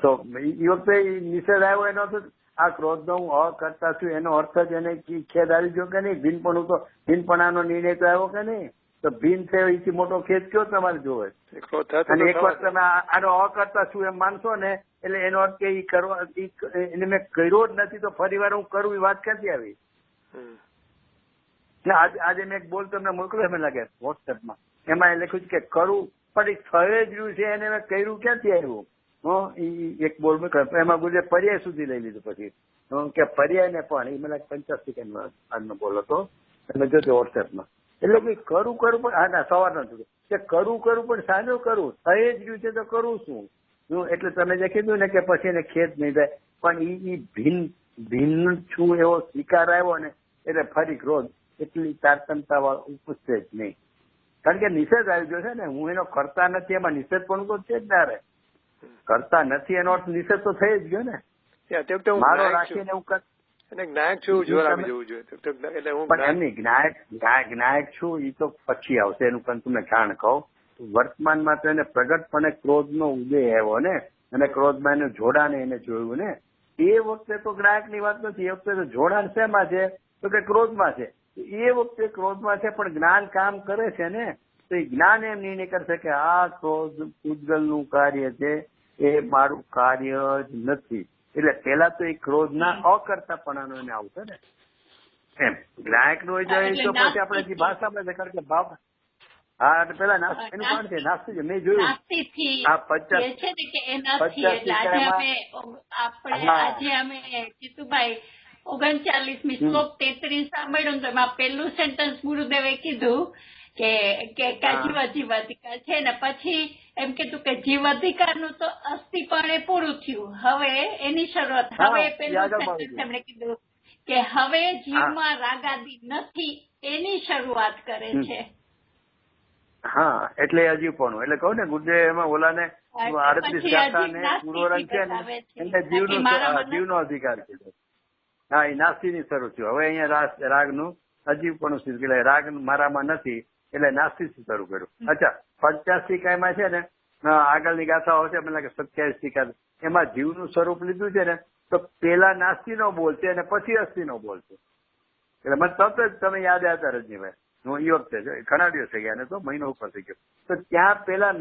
તો એ વખતે નિષેધ આવ્યો એનો આ ક્રોધ નો હું અકર્તા છું એનો અર્થ જ એને ખેદ આવી ગયો કે નહીં. ભીનપણાનો નિર્ણય તો આવ્યો કે નહીં. તો ભીન છે એથી મોટો ખેદ કયો તમારે જોવે. અને એક વાર તમે આનો અકર્તા છું એમ માનશો ને એટલે એનો અર્થ કે એને મેં કર્યો જ નથી તો ફરી વાર હું કરું એ વાત ક્યાંથી આવી. આજે મેં એક બોલ તમને મોકલ્યો મને લાગે વોટ્સએપમાં, એમાં એ લખ્યું છે કે કરું પણ એ થઈ જ રહ્યું છે એને મેં કર્યું ક્યાંથી આવ્યું. એક બોલ મોકલ્યો એમાં ગુજરાત પર્યાય સુધી લઈ લીધું. પછી કે પર્યાય ને પણ એ મને 50 સેકન્ડ આજનો બોલ હતો, તમે જોજો વોટ્સએપમાં. એટલે કે કરું પણ સવારનો હતું કે કરું પણ સાંજો કરું, થઈ જ રહ્યું છે તો કરું શું. એટલે તમે જે કીધું ને કે પછી એને ખેદ નહીં થાય, પણ એ ભિન્ન છું એવો સ્વીકાર આવ્યો ને એટલે ફરી ક્રોધ એટલી તારતમતા વાળું પૂછશે જ નહીં. કારણ કે નિષેધ આવી ગયો છે ને, હું એનો કરતા નથી, એમાં નિષેધ પણ તો છે જ ના. કરતા નથી એનો અર્થ નિષેધ તો થઈ જ ગયો ને. મારો રાખીને હું જ્ઞાયક છું જોર આવી જવું જોઈએ. પણ એમની જ્ઞાયક છું એ તો પછી આવશે. એનું પણ તમને જાણ કહું, વર્તમાનમાં તો એને પ્રગટપણે ક્રોધનો ઉદય આવ્યો ને, અને ક્રોધમાં એનું જોડાણ એને જોયું ને, એ વખતે તો જ્ઞાયકની વાત નથી. એ વખતે તો જોડાણ શેમાં છે તો કે ક્રોધમાં છે. એ વખતે ક્રોધમાં છે પણ જ્ઞાન કામ કરે છે ને, તો એ જ્ઞાન એમ નિર્ણય કરશે કે આ ક્રોધ પૂજગલનું કાર્ય છે, એ મારું કાર્ય જ નથી. એટલે પેલા તો એ ક્રોધના અકર્તાપણાનો એને આવશે ને. એમ જ્ઞાયક નો હોય તો પછી આપણે જે ભાષામાં કારણ કે ભાવ પેલા એનું કારણ છે નાસ્તી છે. મેં જોયું આ 50 આજે અમે જીતુભાઈ 39મી શ્લોક 33 સાંભળ્યું તો એમાં પેલું સેન્ટન્સ ગુરુદેવે કીધું કે જીવ અધિકાર છે ને, પછી એમ કીધું કે જીવ અધિકારનું તો અસ્થિપણે પૂરું થયું, હવે એની શરૂઆત. હવે પેલું સેન્ટન્સ એમણે કીધું કે હવે જીવમાં રાગાદી નથી એની શરૂઆત કરે છે. હા, એટલે અજીવપણું એટલે કહું ને ગુરુદેવ એમાં ઓલાને 38 ગાથા ને પૂરો રંગ છે ને એટલે જીવનો અધિકાર કીધો. હા, એ નાસ્તીની શરૂ થયું. હવે અહીંયા રાગનું અજીવપણું સિદ્ધ એટલે રાગ મારામાં નથી એટલે નાસ્તી શરૂ કર્યું. અચ્છા, 50 કાયમાં છે ને આગળની ગાથાઓ છે, મને લાગે 27 ટીકા, એમાં જીવનું સ્વરૂપ લીધું છે ને, તો પેલા નાસ્તી નો બોલ છે અને પછી અસ્થિ નો બોલ છે. એટલે મને તરત જ તમે યાદ આવ્યા રજનીભાઈ, હું એ વખતે ઘણા દિવસ થઈ ગયા ને તો મહિનો ઉપર થઈ ગયો. તો ત્યાં પેલા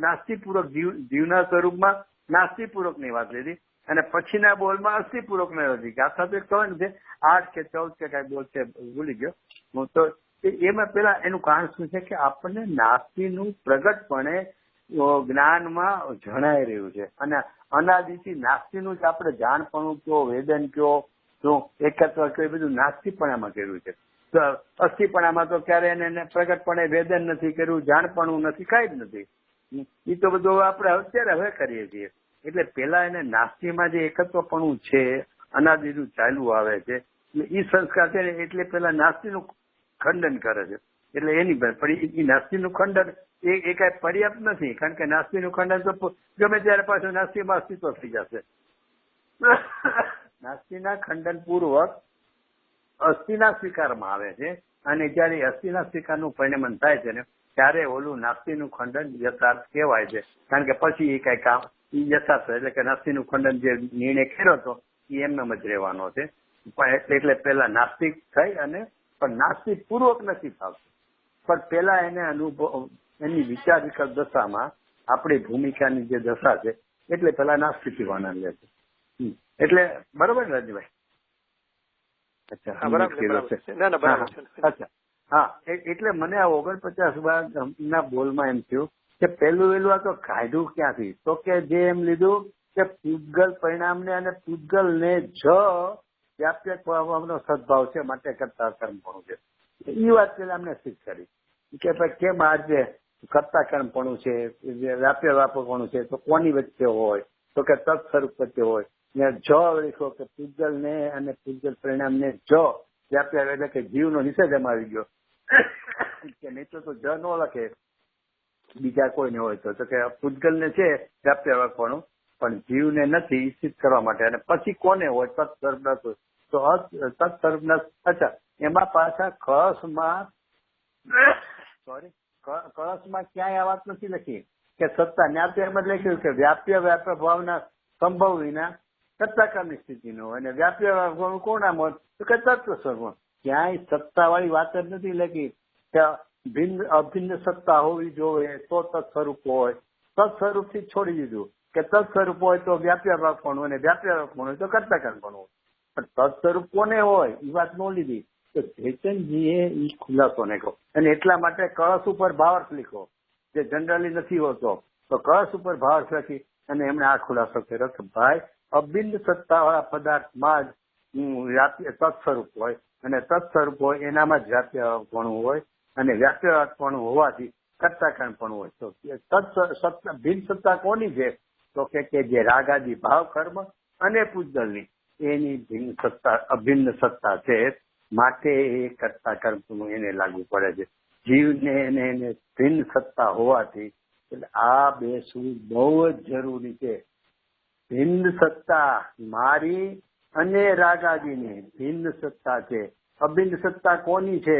નાસ્તીપૂર્વક જીવના સ્વરૂપમાં નાસ્તીપૂર્વક ની વાત લીધી અને પછીના બોલમાં અસ્થિપૂર્વક ની હતી. ગાથા તો એક કહે ને 8 કે 14 કે કઈ બોલ છે ભૂલી ગયો હું. તો એમાં પેલા એનું કારણ શું છે કે આપણને નાસ્તીનું પ્રગટપણે જ્ઞાનમાં જણાઈ રહ્યું છે અને અનાદિથી નાસ્તીનું જ આપણે જાણપણું કયો, વેદન કયો, એકત્વ કયો, બધું નાસ્તીપણામાં કર્યું છે. અસ્થિપણામાં તો ક્યારે એને પ્રગટપણે વેદન નથી કર્યું, જાણપણું નથી, કઈ જ નથી. એ તો બધું આપણે અત્યારે હવે કરીએ છીએ. એટલે પેલા એને નાસ્તીમાં જે એકત્વપણું છે, અનાદિનું ચાલ્યું આવે છે, એ સંસ્કાર છે ને એટલે પેલા નાસ્તીનું ખંડન કરે છે. એટલે એની પણ એ નાસ્તીનું ખંડન એ કઈ પર્યાપ્ત નથી, કારણ કે નાસ્તીનું ખંડન તો ગમે ત્યારે પાછું નાસ્તીમાં અસ્તિત્વ થઈ જશે. નાસ્તીના ખંડન પૂર્વક અસ્થિના સ્વીકારમાં આવે છે, અને જયારે અસ્થિના સ્વીકારનું પરિણમન થાય છે ને ત્યારે ઓલું નાસ્તીનું ખંડન યથાર્થ કહેવાય છે, કારણ કે પછી એ કઈ કામ યથાર્થ, એટલે કે નાસ્તીનું ખંડન જે નિર્ણય કર્યો હતો એ એમનેમ જ રહેવાનો છે. એટલે પેલા નાસ્તિક થઈ અને પણ નાસ્તિક પૂર્વક નથી થતું, પણ પેલા એને અનુભવ એની વિચાર વિકલ્પ દશામાં આપણી ભૂમિકાની જે દશા છે એટલે પેલા નાસ્તિક વાના લે છે. એટલે બરોબર ને રાજભાઈ? અચ્છા હા, એટલે મને આ 49 ના બોલમાં એમ થયું કે પેલું વેલું આ તો કાઢ્યું ક્યાંથી, તો કે જે એમ લીધું કે પૂતગલ પરિણામને અને પૂતગલને જ વ્યાપ્ય નો સદભાવ છે માટે કરતા કર્મપણું છે. એ વાત પેલા અમને શીખ કરી કે ભાઈ કેમ આ જે કરતા કર્મપણું છે, વ્યાપ્ય વ્યાપકપણું છે, તો કોની વચ્ચે હોય, તો કે તત્સ્વરૂપ વચ્ચે હોય ને જ લખો કે પૂતગલ ને અને પૂતગલ પરિણામ ને જ વ્યાપ્ય, એટલે કે જીવનો નિષેધ એમાં આવી ગયો કે નહીં તો જ ન લખે બીજા કોઈને હોય તો કે પૂતગલ ને છે વ્યાપ્ય વ્યાપકપણું પણ જીવને નથી સિદ્ધ કરવા માટે, અને પછી કોને હોય તત્સ્વરૂપ તો તત્સ્વરૂપ. અચ્છા, એમાં પાછા કળશમાં ક્યાંય આ વાત નથી લખી કે સત્તા, ત્યાં તો એમ જ લખ્યું કે વ્યાપ્ય વ્યાપક ભાવના સંભવ વિના સત્તાકારની સ્થિતિ નો હોય, અને વ્યાપ્ય વ્યાપક કોણ નામ હોય તો કે તત્વ સ્વરૂપ. ક્યાંય સત્તા વાળી વાત જ નથી લખી કે ભિન્ન અભિન્ન સત્તા હોવી જોઈએ તો તત્સ્વરૂપ હોય. તત્સ્વરૂપ થી છોડી દીધું કે તત્સ્વરૂપ હોય તો વ્યાપ્ય વ્યાપક પણ હોય, અને વ્યાપ્ય વ્યાપક પણ હોય તો કર્તાકાળ પણ હોય, પણ તત્સ્વરૂપ કોને હોય એ વાત ન લીધી. તો ચેતનજીએ એ ખુલાસો નાખ્યો, અને એટલા માટે કળશ ઉપર ભાવાર્થ લીખો જે જનરલી નથી હોતો, તો કળશ ઉપર ભાવાર્થ લખી અને એમણે આ ખુલાસો કર્યો કે ભાઈ અભિન્ન સત્તા વાળા પદાર્થમાં જ તત્સ્વરૂપ હોય, અને તત્સ્વરૂપ હોય એનામાં જ વ્યાપ્યપણું હોય, અને વ્યાપ્યપણું હોવાથી કર્તાકાળ હોય. તો ભિન્ન સત્તા કોની છે તો કે જે રાગાદી ભાવ કર્મ અને પૂજલની એની ભિન્ન સત્તા અભિન્ન સત્તા છે, માટે એ કરતા કર્મ એને લાગુ પડે છે. જીવને એને ભિન્ન સત્તા હોવાથી એટલે આ બે શું બહુ જ જરૂરી છે. ભિન્ન સત્તા મારી અને રાગાદીની ભિન્ન સત્તા છે. અભિન્ન સત્તા કોની છે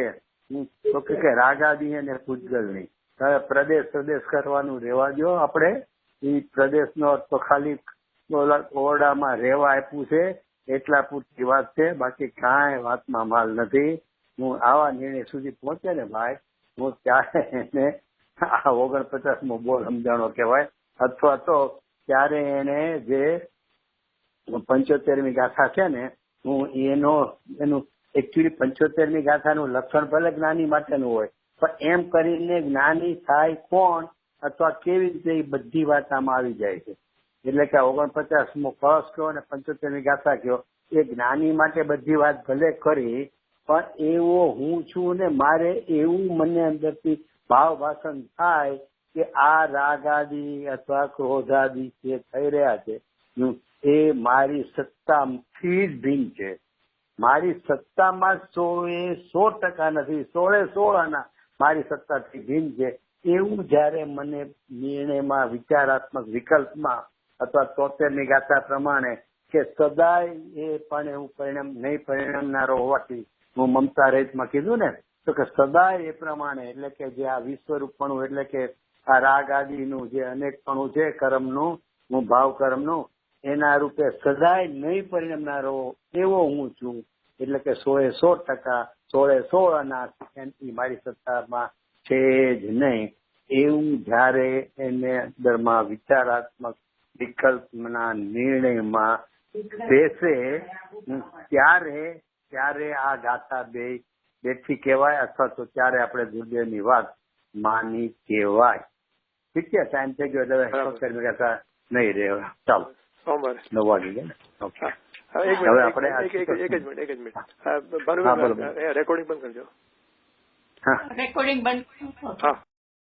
તો કે રાગાદી અને પૂજલની. હવે પ્રદેશ કરવાનું રહેવા દો, આપણે એ પ્રદેશનો તો ખાલી ઓરડામાં રહેવા આપ્યું છે એટલા પૂરતી વાત છે, બાકી કાંઈ વાતમાં માલ નથી. હું આવા નિર્ણય સુધી પહોંચે ને ભાઈ, હું ત્યારે એને આ 49મો બોલ સમજાણો કહેવાય, અથવા તો ત્યારે એને જે 75મી ગાથા છે ને, હું એનું એકચ્યુઅલી 75મી ગાથાનું લક્ષણ ભલે જ્ઞાની માટેનું હોય, પણ એમ કરીને જ્ઞાની થાય કોણ અથવા કેવી રીતે એ બધી વાત આમાં આવી જાય છે. એટલે કે 49મો કળશ કયો અને 75મી ગાથા કયો, એ જ્ઞાની માટે બધી વાત ભલે કરી, પણ એવો હું છું ને મારે એવું મને અંદરથી ભાવ ભાષણ થાય કે આ રાગાદી અથવા ક્રોધાદી જે થઈ રહ્યા છે એ મારી સત્તાથી જ ભિન્ન છે. મારી સત્તામાં 100% નથી, 100% આના મારી સત્તાથી ભિન્ન છે. એવું જયારે મને નિર્ણયમાં વિચારાત્મક વિકલ્પમાં અથવા 73ની ગાથા પ્રમાણે કે સદાય એ પણ એવું પરિણામ નહીં પરિણમનારો હોવાથી હું મમતા રહિતમાં કીધું ને, તો કે સદાય એ પ્રમાણે, એટલે કે જે આ વિશ્વરૂપપણું, એટલે કે આ રાગ આદિનું જે અનેકપણું છે કર્મનું, હું ભાવ કર્મનું, એના રૂપે સદાય નહીં પરિણમનારો એવો હું છું. એટલે કે 100% 100% આના મારી સત્તામાં છે જ નહીં. એવું જયારે એને અંદરમાં વિચારાત્મક વિકલ્પના નિર્ણયમાં બેસે ત્યારે આ ગાથા બેથી કહેવાય, અથવા તો ત્યારે આપણે ગુરુદેવની વાત માની કહેવાય. ઠીક છે, ટાઈમ થઈ ગયો એટલે ગાથા નહીં રહે. ચાલો, 9 વાગી ગયા ને. ઓકે, હવે આપણે એક જ મિનિટ રેકોર્ડિંગ બંધ કરજો. રેકોર્ડિંગ બંધ. હા.